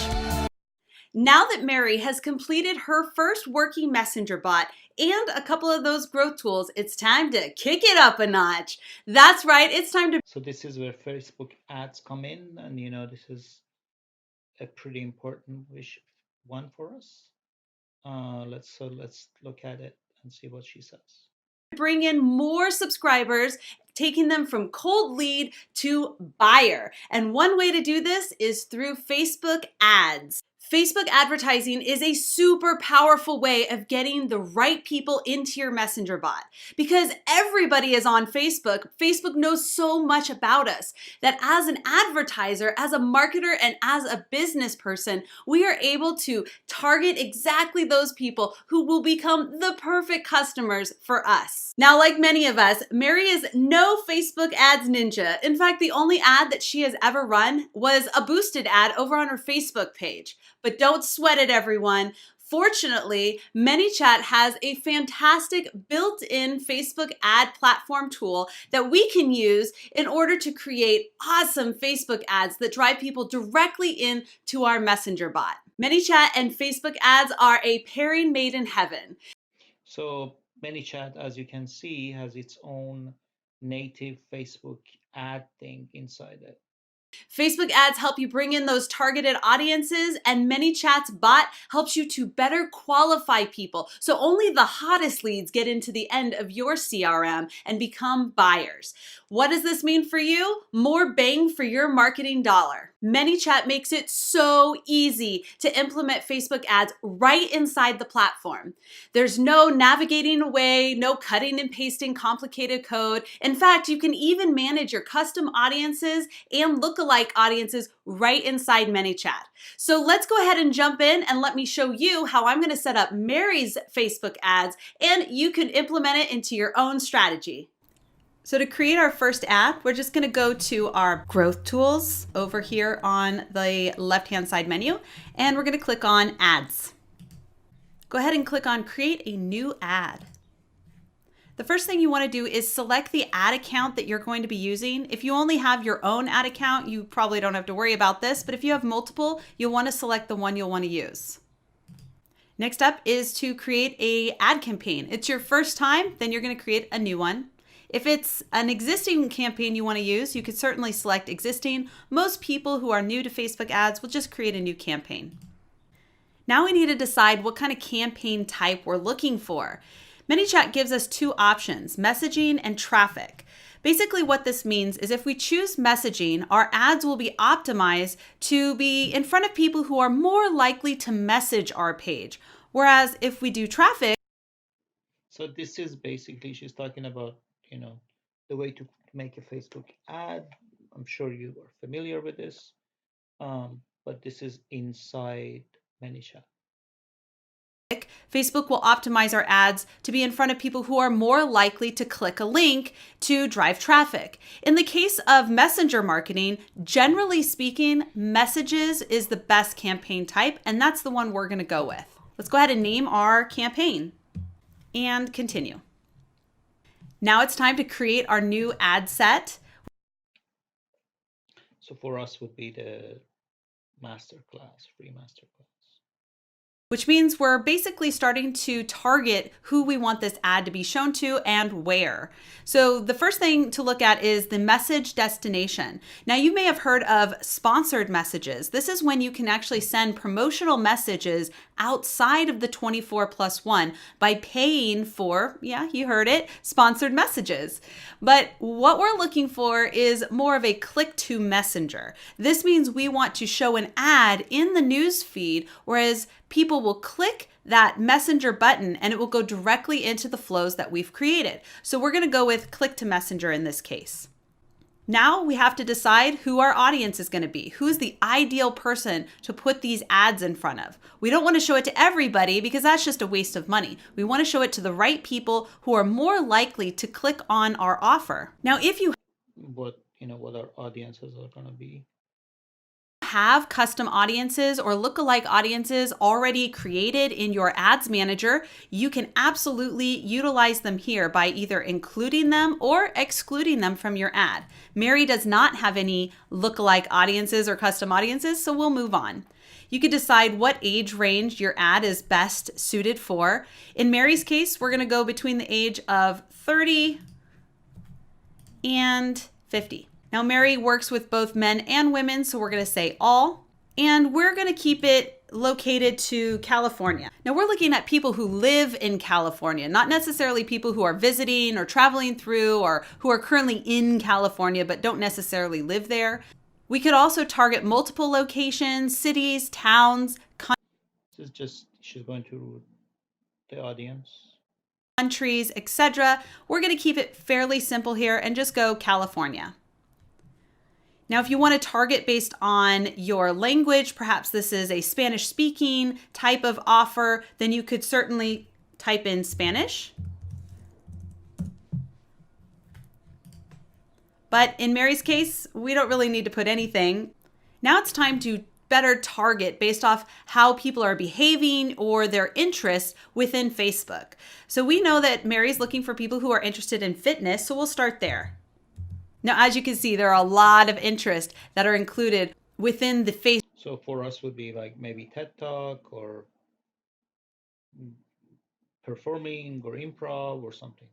Now that Mary has completed her first working messenger bot and a couple of those growth tools, it's time to kick it up a notch. That's right. It's time to. So this is where Facebook ads come in. And this is a pretty important one for us. Let's look at it and see what she says. Bring in more subscribers, taking them from cold lead to buyer. And one way to do this is through Facebook ads. Facebook advertising is a super powerful way of getting the right people into your messenger bot because everybody is on Facebook. Facebook knows so much about us that as an advertiser, as a marketer, and as a business person, we are able to target exactly those people who will become the perfect customers for us. Now, like many of us, Mary is no Facebook ads ninja. In fact, the only ad that she has ever run was a boosted ad over on her Facebook page. But don't sweat it, everyone. Fortunately, ManyChat has a fantastic built-in Facebook ad platform tool that we can use in order to create awesome Facebook ads that drive people directly into our messenger bot. ManyChat and Facebook ads are a pairing made in heaven. So ManyChat, as you can see, has its own native Facebook ad thing inside it. Facebook ads help you bring in those targeted audiences, and ManyChat's bot helps you to better qualify people. So only the hottest leads get into the end of your CRM and become buyers. What does this mean for you? More bang for your marketing dollar. ManyChat makes it so easy to implement Facebook ads right inside the platform. There's no navigating away, no cutting and pasting complicated code. In fact, you can even manage your custom audiences and lookalike audiences right inside ManyChat. So let's go ahead and jump in and let me show you how I'm going to set up Mary's Facebook ads, and you can implement it into your own strategy. So to create our first ad, we're just going to go to our growth tools over here on the left-hand side menu, and we're going to click on ads. Go ahead and click on create a new ad. The first thing you want to do is select the ad account that you're going to be using. If you only have your own ad account, you probably don't have to worry about this, but if you have multiple, you'll want to select the one you'll want to use. Next up is to create a ad campaign. It's your first time, then you're going to create a new one. If it's an existing campaign you want to use, you could certainly select existing. Most people who are new to Facebook ads will just create a new campaign. Now we need to decide what kind of campaign type we're looking for. ManyChat gives us two options, messaging and traffic. Basically what this means is if we choose messaging, our ads will be optimized to be in front of people who are more likely to message our page. Whereas if we do traffic, So this is basically, she's talking about, you know, the way to make a Facebook ad. I'm sure you are familiar with this, but this is inside ManyChat. Facebook will optimize our ads to be in front of people who are more likely to click a link to drive traffic. In the case of messenger marketing, generally speaking, messages is the best campaign type, and that's the one we're going to go with. Let's go ahead and name our campaign and continue. Now it's time to create our new ad set. So for us would be the masterclass, free masterclass. Which means we're basically starting to target who we want this ad to be shown to and where. So the first thing to look at is the message destination. Now you may have heard of sponsored messages. This is when you can actually send promotional messages outside of the 24+1 by paying for, yeah, you heard it, sponsored messages. But what we're looking for is more of a click to messenger. This means we want to show an ad in the news feed, whereas people will click that messenger button and it will go directly into the flows that we've created. So we're going to go with click to messenger in this case. Now we have to decide who our audience is going to be. Who's the ideal person to put these ads in front of? We don't want to show it to everybody because that's just a waste of money. We want to show it to the right people who are more likely to click on our offer. Now, if you what our audiences are going to be. Have custom audiences or lookalike audiences already created in your ads manager, you can absolutely utilize them here by either including them or excluding them from your ad. Mary does not have any lookalike audiences or custom audiences, so we'll move on. You could decide what age range your ad is best suited for. In Mary's case, we're going to go between the age of 30 and 50. Now, Mary works with both men and women, so we're going to say all. And we're going to keep it located to California. Now, we're looking at people who live in California, not necessarily people who are visiting or traveling through or who are currently in California but don't necessarily live there. We could also target multiple locations, cities, towns, This is just, she's going to the audience. countries, etc. We're going to keep it fairly simple here and just go California. Now, if you want to target based on your language, perhaps this is a Spanish speaking type of offer, then you could certainly type in Spanish. But in Mary's case, we don't really need to put anything. Now it's time to better target based off how people are behaving or their interests within Facebook. So we know that Mary's looking for people who are interested in fitness, so we'll start there. Now, as you can see, there are a lot of interests that are included within the Facebook. So for us would be like maybe TED Talk or performing or improv or something.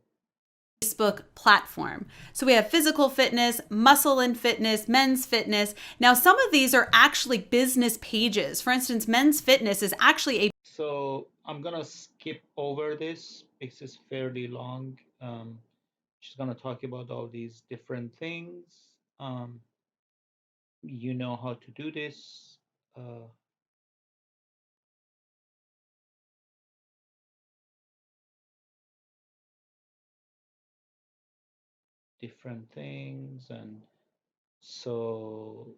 Facebook platform. So we have physical fitness, muscle and fitness, men's fitness. Now, some of these are actually business pages. For instance, men's fitness is actually a. So I'm gonna skip over this because it's fairly long. She's gonna talk about all these different things. you know how to do this. Different things, and so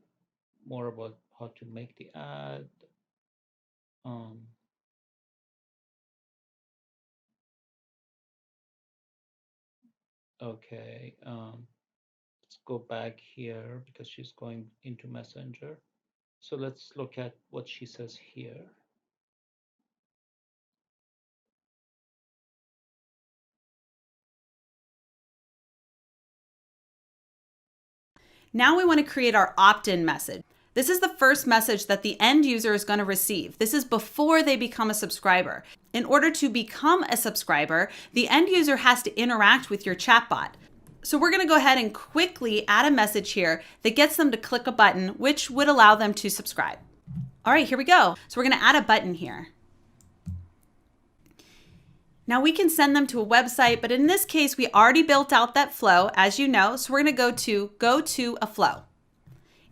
more about how to make the ad. Um, okay, let's go back here because she's going into Messenger. So let's look at what she says here. Now we want to create our opt-in message. This is the first message that the end user is going to receive. This is before they become a subscriber. In order to become a subscriber, the end user has to interact with your chatbot. So we're going to go ahead and quickly add a message here that gets them to click a button, which would allow them to subscribe. All right, here we go. So we're going to add a button here. Now we can send them to a website, but in this case, we already built out that flow, as you know. So we're going to go to a flow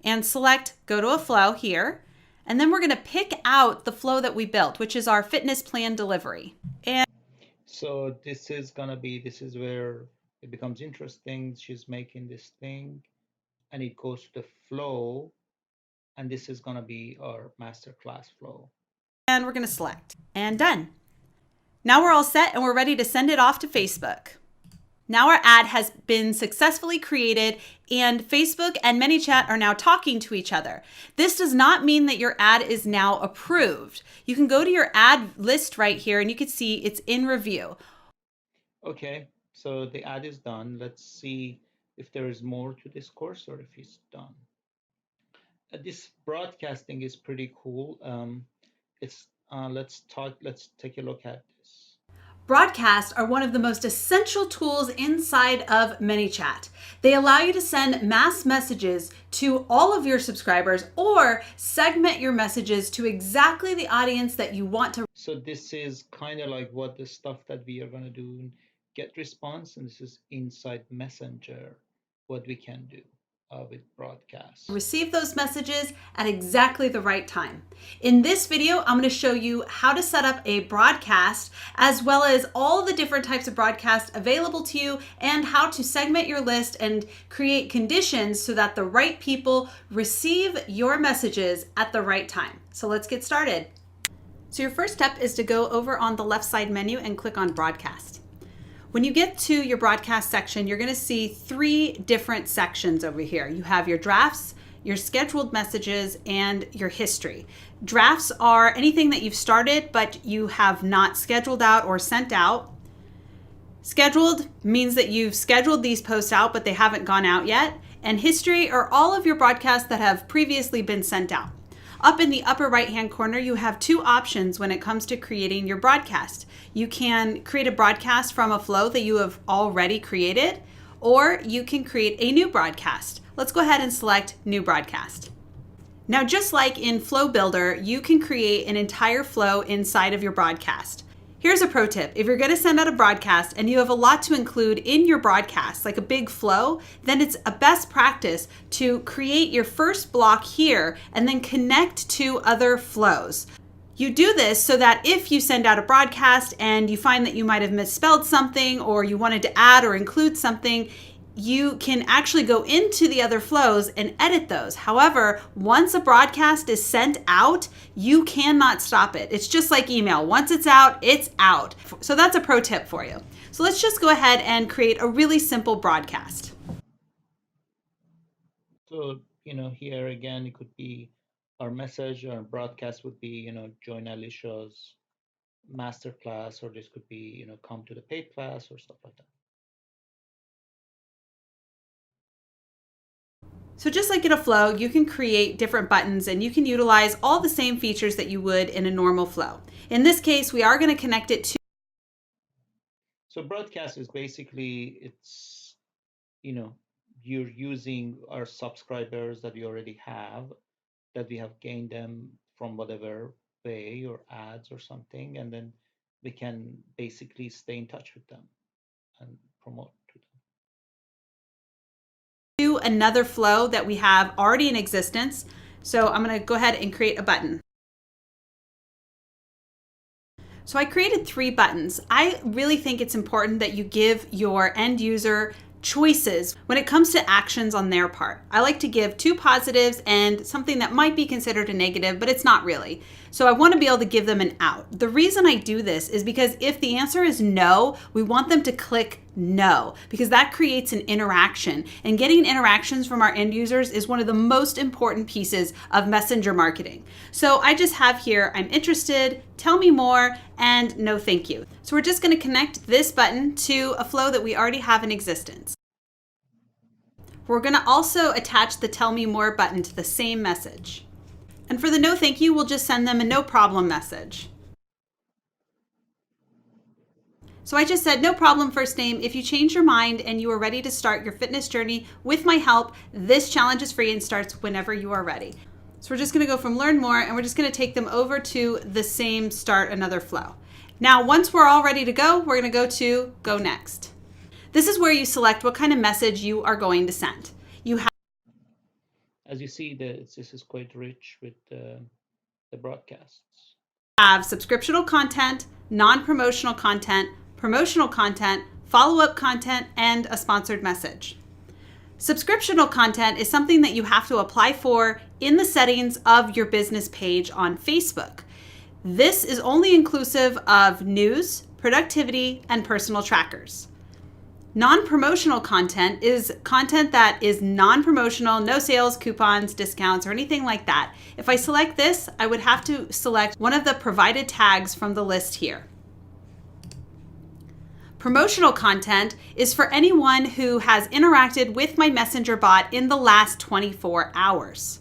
and select go to a flow here. And then we're going to pick out the flow that we built, which is our fitness plan delivery. And So this is where it becomes interesting. She's making this thing and it goes to the flow, and this is going to be our masterclass flow. we're going to select and done. Now we're all set and we're ready to send it off to Facebook. Now our ad has been successfully created and Facebook and ManyChat are now talking to each other. This does not mean that your ad is now approved. You can go to your ad list right here and you can see it's in review. Okay, so the ad is done. Let's see if there is more to this course or if it's done. This broadcasting is pretty cool. It's let's take a look at this. Broadcasts are one of the most essential tools inside of ManyChat. They allow you to send mass messages to all of your subscribers or segment your messages to exactly the audience that you want to. So this is kind of like what the stuff that we are going to do in GetResponse, and this is inside Messenger, what we can do with broadcast. Receive those messages at exactly the right time. In this video, I'm going to show you how to set up a broadcast as well as all the different types of broadcasts available to you and how to segment your list and create conditions so that the right people receive your messages at the right time. So let's get started. So your first step is to go over on the left side menu and click on broadcast. When you get to your broadcast section, you're going to see three different sections over here. You have your drafts, your scheduled messages, and your history. Drafts are anything that you've started but you have not scheduled out or sent out. Scheduled means that you've scheduled these posts out but they haven't gone out yet. And history are all of your broadcasts that have previously been sent out. Up in the upper right hand corner, you have two options when it comes to creating your broadcast. You can create a broadcast from a flow that you have already created, or you can create a new broadcast. Let's go ahead and select new broadcast. Now, just like in Flow Builder, you can create an entire flow inside of your broadcast. Here's a pro tip. If you're going to send out a broadcast and you have a lot to include in your broadcast, like a big flow, then it's a best practice to create your first block here and then connect to other flows. You do this so that if you send out a broadcast and you find that you might have misspelled something or you wanted to add or include something, you can actually go into the other flows and edit those. However, once a broadcast is sent out, you cannot stop it. It's just like email. Once it's out, it's out. So that's a pro tip for you. So let's just go ahead and create a really simple broadcast. So, here again, it could be our message or broadcast would be, join Alicia's masterclass, or this could be, come to the paid class or stuff like that. So just like in a flow, you can create different buttons and you can utilize all the same features that you would in a normal flow. In this case, we are going to connect it to. So broadcast is basically you're using our subscribers that we already have, that we have gained them from whatever way or ads or something, and then we can basically stay in touch with them and promote to them. to another flow that we have already in existence. So I'm going to go ahead and create a button. So I created 3 buttons. I really think it's important that you give your end user choices when it comes to actions on their part. I like to give 2 positives and something that might be considered a negative, but it's not really. So I want to be able to give them an out. The reason I do this is because if the answer is no, we want them to click no, because that creates an interaction. And getting interactions from our end users is one of the most important pieces of messenger marketing. So I just have here, I'm interested, tell me more, and no thank you. So we're just going to connect this button to a flow that we already have in existence. We're going to also attach the tell me more button to the same message. And for the no thank you, we'll just send them a no problem message. So I just said, no problem, first name. If you change your mind and you are ready to start your fitness journey with my help, this challenge is free and starts whenever you are ready. So we're just going to go from learn more, and we're just going to take them over to the same start another flow. Now, once we're all ready to go, we're going to go to go next. This is where you select what kind of message you are going to send. You have, as you see, this is quite rich with the broadcasts. Have subscriptional content, non-promotional content, promotional content, follow-up content, and a sponsored message. Subscriptional content is something that you have to apply for in the settings of your business page on Facebook. This is only inclusive of news, productivity, and personal trackers. Non-promotional content is content that is non-promotional, no sales, coupons, discounts, or anything like that. If I select this, I would have to select one of the provided tags from the list here. Promotional content is for anyone who has interacted with my messenger bot in the last 24 hours.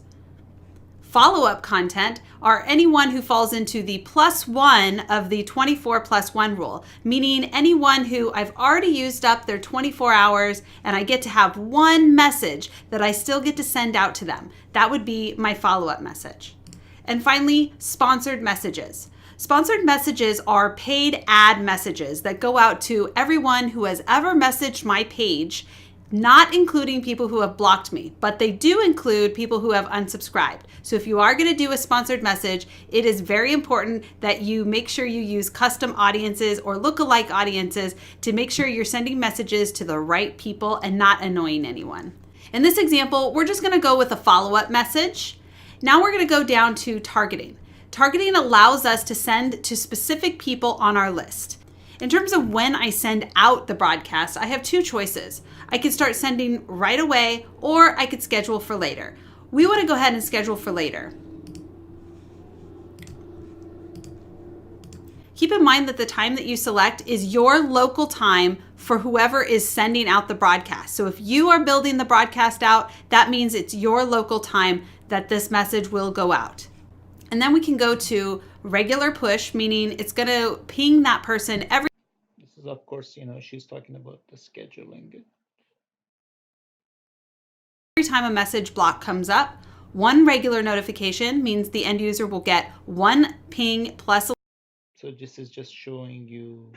Follow-up content are anyone who falls into the +1 of the 24+1 rule, meaning anyone who I've already used up their 24 hours and I get to have one message that I still get to send out to them. That would be my follow-up message. And finally, sponsored messages. Sponsored messages are paid ad messages that go out to everyone who has ever messaged my page, not including people who have blocked me, but they do include people who have unsubscribed. So if you are going to do a sponsored message, it is very important that you make sure you use custom audiences or lookalike audiences to make sure you're sending messages to the right people and not annoying anyone. In this example, we're just going to go with a follow-up message. Now we're going to go down to targeting. Targeting allows us to send to specific people on our list. In terms of when I send out the broadcast, I have 2 choices. I can start sending right away, or I could schedule for later. We want to go ahead and schedule for later. Keep in mind that the time that you select is your local time for whoever is sending out the broadcast. So if you are building the broadcast out, that means it's your local time that this message will go out. And then we can go to regular push, meaning it's going to ping that person every. This is, of course, she's talking about the scheduling. Every time a message block comes up. One regular notification means the end user will get one ping plus. So this is just showing you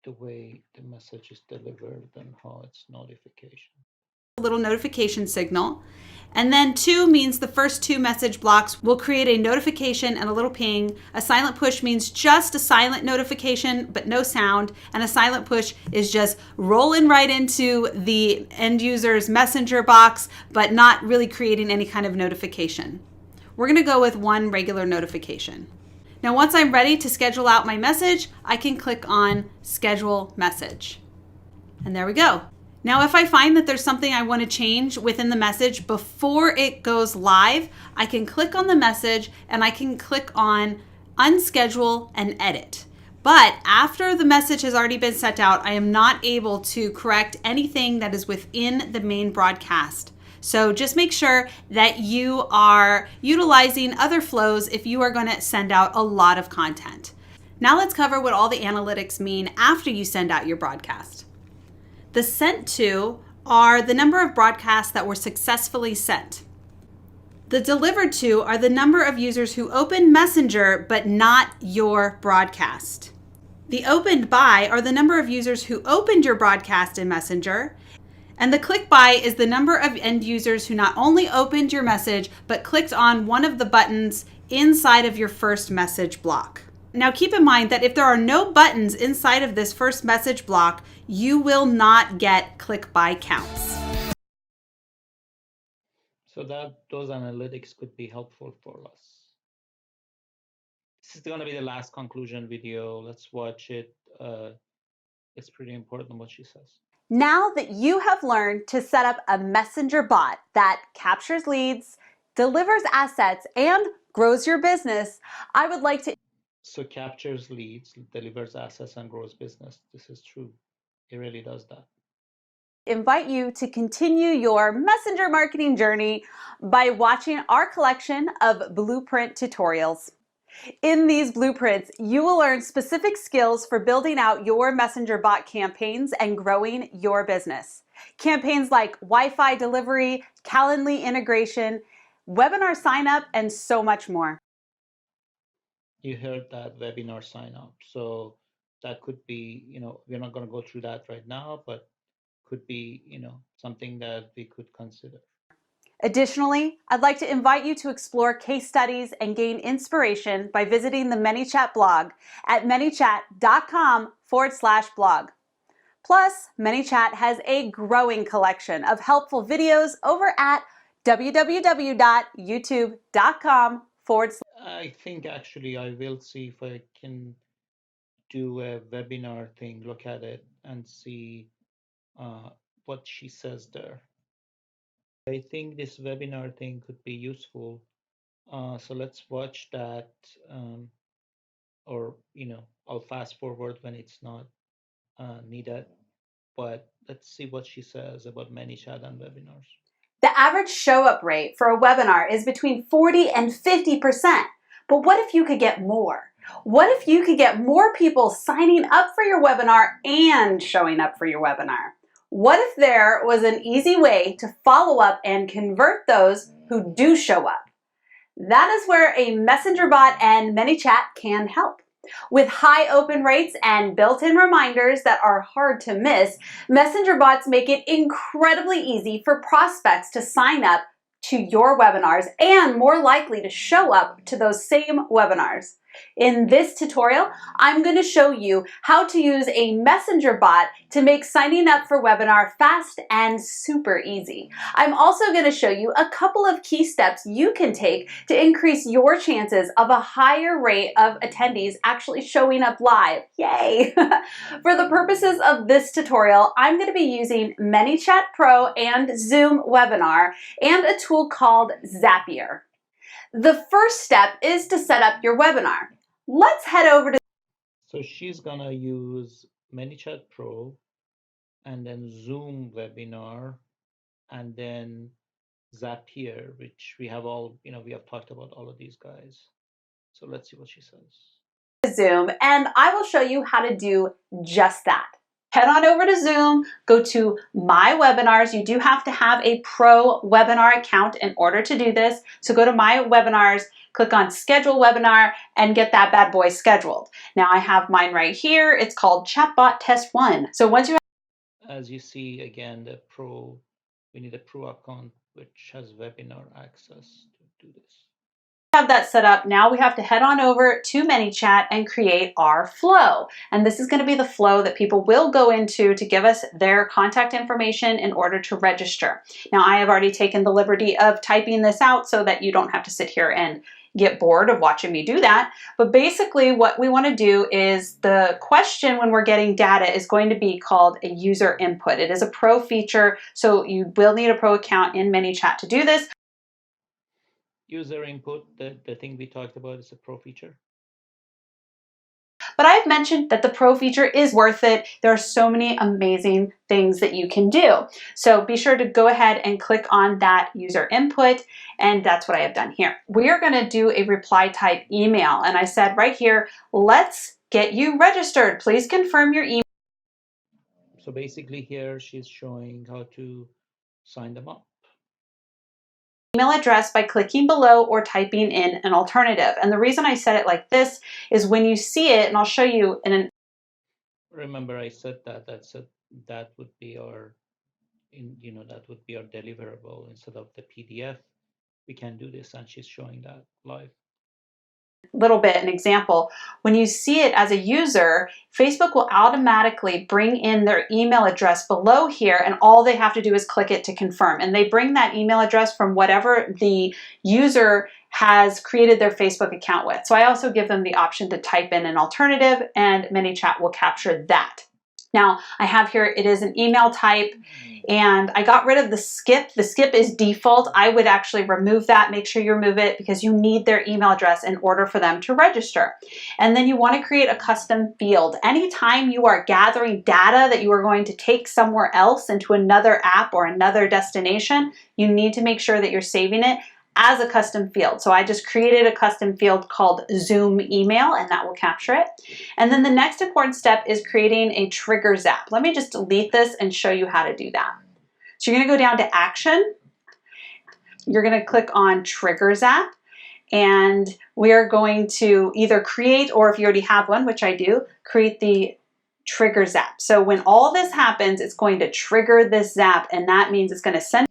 the way the message is delivered and how it's notification. A little notification signal. And then 2 means the first 2 message blocks will create a notification and a little ping. A silent push means just a silent notification, but no sound. And a silent push is just rolling right into the end user's messenger box, but not really creating any kind of notification. We're going to go with 1 regular notification. Now, once I'm ready to schedule out my message, I can click on schedule message. And there we go. Now, if I find that there's something I want to change within the message before it goes live, I can click on the message and I can click on unschedule and edit. But after the message has already been sent out, I am not able to correct anything that is within the main broadcast. So just make sure that you are utilizing other flows if you are going to send out a lot of content. Now let's cover what all the analytics mean after you send out your broadcast. The sent to are the number of broadcasts that were successfully sent. The delivered to are the number of users who opened Messenger but not your broadcast. The opened by are the number of users who opened your broadcast in Messenger. And the click by is the number of end users who not only opened your message, but clicked on one of the buttons inside of your first message block. Now keep in mind that if there are no buttons inside of this first message block, you will not get click by counts. So that those analytics could be helpful for us. This is going to be the last conclusion video. Let's watch it. It's pretty important what she says. Now that you have learned to set up a messenger bot that captures leads, delivers assets, and grows your business, I would like to So captures leads, delivers assets, and grows business. This is true. It really does that. invite you to continue your messenger marketing journey by watching our collection of blueprint tutorials. In these blueprints, you will learn specific skills for building out your messenger bot campaigns and growing your business. Campaigns like Wi-Fi delivery, Calendly integration, webinar sign up, and so much more. You heard that webinar sign up. So that could be, we're not going to go through that right now, but could be, something that we could consider. Additionally, I'd like to invite you to explore case studies and gain inspiration by visiting the ManyChat blog at manychat.com/blog. Plus, ManyChat has a growing collection of helpful videos over at www.youtube.com/. I think actually I will see if I can do a webinar thing, look at it and see what she says there. I think this webinar thing could be useful. So let's watch that, or I'll fast forward when it's not needed. But let's see what she says about ManyChat and webinars. The average show-up rate for a webinar is between 40 and 50%. But what if you could get more? What if you could get more people signing up for your webinar and showing up for your webinar? What if there was an easy way to follow up and convert those who do show up? That is where a messenger bot and ManyChat can help. With high open rates and built-in reminders that are hard to miss, messenger bots make it incredibly easy for prospects to sign up to your webinars and more likely to show up to those same webinars. In this tutorial, I'm going to show you how to use a messenger bot to make signing up for webinar fast and super easy. I'm also going to show you a couple of key steps you can take to increase your chances of a higher rate of attendees actually showing up live. Yay! For the purposes of this tutorial, I'm going to be using ManyChat Pro and Zoom Webinar and a tool called Zapier. The first step is to set up your webinar. Let's head over to... So she's gonna use ManyChat Pro and then Zoom Webinar and then Zapier, which we have all, we have talked about all of these guys. So let's see what she says. Zoom, and I will show you how to do just that. Head on over to Zoom, go to My Webinars. You do have to have a pro webinar account in order to do this. So go to My Webinars, click on Schedule Webinar, and get that bad boy scheduled. Now I have mine right here. It's called Chatbot Test 1. So once you as you see, again, we need a pro account which has webinar access to do this. Have that set up, now we have to head on over to ManyChat and create our flow. And this is going to be the flow that people will go into to give us their contact information in order to register. Now I have already taken the liberty of typing this out so that you don't have to sit here and get bored of watching me do that. But basically what we want to do is the question when we're getting data is going to be called a user input. It is a pro feature, so you will need a pro account in ManyChat to do this. User input, the thing we talked about, is a pro feature. But I've mentioned that the pro feature is worth it. There are so many amazing things that you can do. So be sure to go ahead and click on that user input, and that's what I have done here. We are going to do a reply type email, and I said right here, let's get you registered. Please confirm your email. So basically here she's showing how to sign them up. Email address by clicking below or typing in an alternative. And the reason I said it like this is when you see it, and I'll show you in an... Remember I said that would be our that would be our deliverable instead of the PDF. We can do this, and she's showing that live. Little bit an example. When you see it as a user, Facebook will automatically bring in their email address below here, and all they have to do is click it to confirm. And they bring that email address from whatever the user has created their Facebook account with. So I also give them the option to type in an alternative, and ManyChat will capture that. Now I have here, it is an email type, and I got rid of the skip. The skip is default. I would actually remove that. Make sure you remove it because you need their email address in order for them to register. And then you want to create a custom field. Anytime you are gathering data that you are going to take somewhere else into another app or another destination, you need to make sure that you're saving it as a custom field. So I just created a custom field called Zoom email, and that will capture it. And then the next important step is creating a trigger zap. Let me just delete this and show you how to do that. So you're gonna go down to action. You're gonna click on trigger zap, and we are going to either create, or if you already have one, which I do, create the trigger zap. So when all this happens, it's going to trigger this zap, and that means it's gonna send.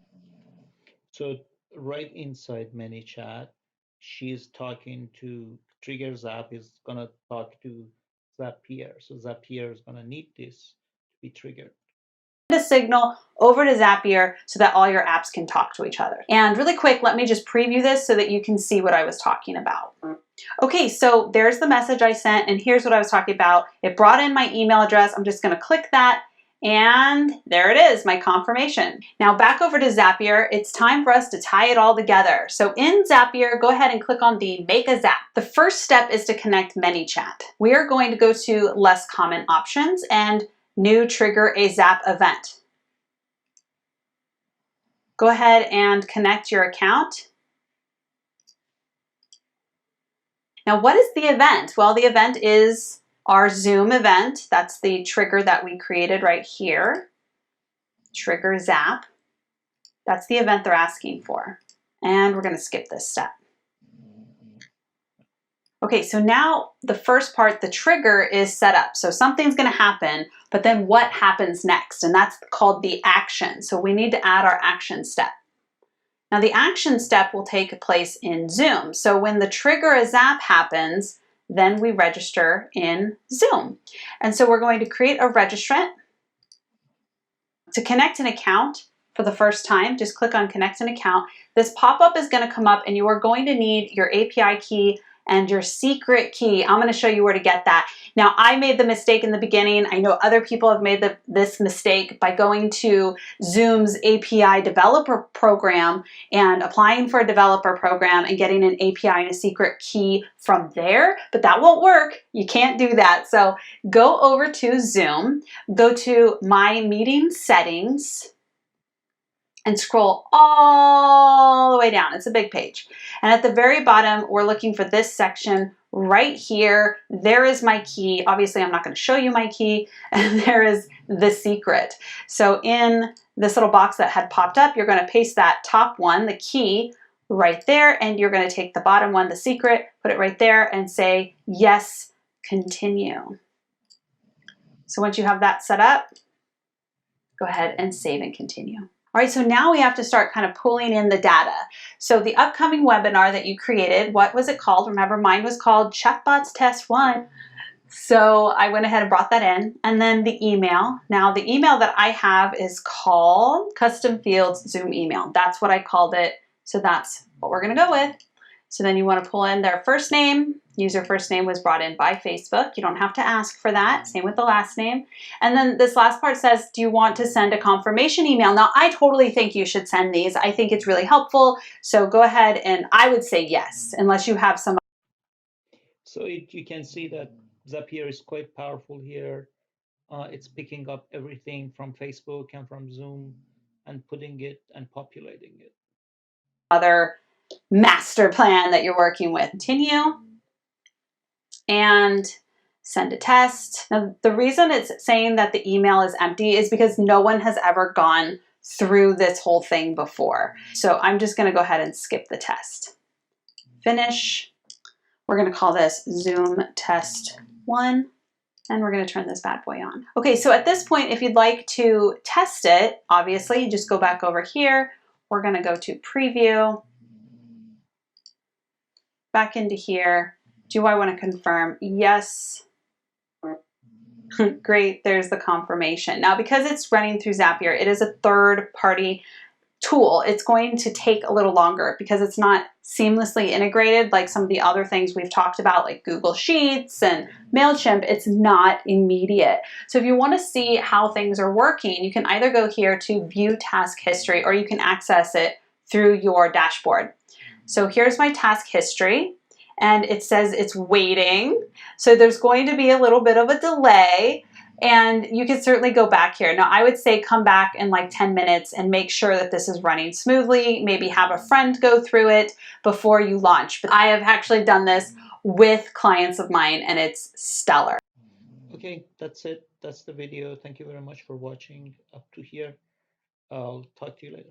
So right inside ManyChat, she's talking to Trigger Zap is gonna talk to Zapier. So Zapier is gonna need this to be triggered. A signal over to Zapier so that all your apps can talk to each other. And really quick, let me just preview this so that you can see what I was talking about. Okay, so there's the message I sent, and here's what I was talking about. It brought in my email address. I'm just gonna click that, and there it is, my confirmation. Now back over to Zapier, it's time for us to tie it all together. So in Zapier, go ahead and click on the Make a Zap. The first step is to connect ManyChat. We are going to go to Less Common Options and New Trigger a Zap Event. Go ahead and connect your account. Now what is the event? Well, the event is our Zoom event. That's the trigger that we created right here. Trigger Zap. That's the event they're asking for. And we're going to skip this step. Okay, so now the first part, the trigger, is set up. So something's going to happen, but then what happens next? And that's called the action. So we need to add our action step. Now the action step will take place in Zoom. So when the trigger a zap happens, then we register in Zoom. And so we're going to create a registrant. To connect an account for the first time, just click on Connect an Account. This pop-up is going to come up, and you are going to need your API key and your secret key. I'm going to show you where to get that. Now, I made the mistake in the beginning. I know other people have made this mistake by going to Zoom's API developer program and applying for a developer program and getting an API and a secret key from there, but that won't work. You can't do that. So go over to Zoom, go to My Meeting Settings, and scroll all the way down. It's a big page. And at the very bottom, we're looking for this section right here. There is my key. Obviously, I'm not going to show you my key. And there is the secret. So in this little box that had popped up, you're going to paste that top one, the key, right there. And you're going to take the bottom one, the secret, put it right there and say, yes, continue. So once you have that set up, go ahead and save and continue. All right, so now we have to start kind of pulling in the data. So the upcoming webinar that you created, what was it called? Remember, mine was called Chatbots Test 1. So I went ahead and brought that in. And then the email. Now the email that I have is called Custom Fields Zoom Email. That's what I called it. So that's what we're gonna go with. So then you want to pull in their first name. User first name was brought in by Facebook. You don't have to ask for that. Same with the last name. And then this last part says, do you want to send a confirmation email? Now, I totally think you should send these. I think it's really helpful. So go ahead, and I would say yes, unless you have some. So you can see that Zapier is quite powerful here. It's picking up everything from Facebook and from Zoom and putting it and populating it. Other master plan that you're working with. Continue and send a test. Now, the reason it's saying that the email is empty is because no one has ever gone through this whole thing before. So I'm just going to go ahead and skip the test. Finish. We're going to call this Zoom Test 1. And we're going to turn this bad boy on. Okay, so at this point, if you'd like to test it, obviously, you just go back over here. We're going to go to preview, back into here. Do I want to confirm? Yes. Great, there's the confirmation. Now, because it's running through Zapier, it is a third-party tool. It's going to take a little longer because it's not seamlessly integrated like some of the other things we've talked about, like Google Sheets and MailChimp. It's not immediate. So if you want to see how things are working, you can either go here to view task history, or you can access it through your dashboard. So here's my task history, and it says it's waiting. So there's going to be a little bit of a delay, and you can certainly go back here. Now, I would say come back in like 10 minutes and make sure that this is running smoothly. Maybe have a friend go through it before you launch. But I have actually done this with clients of mine, and it's stellar. Okay, that's it. That's the video. Thank you very much for watching up to here. I'll talk to you later.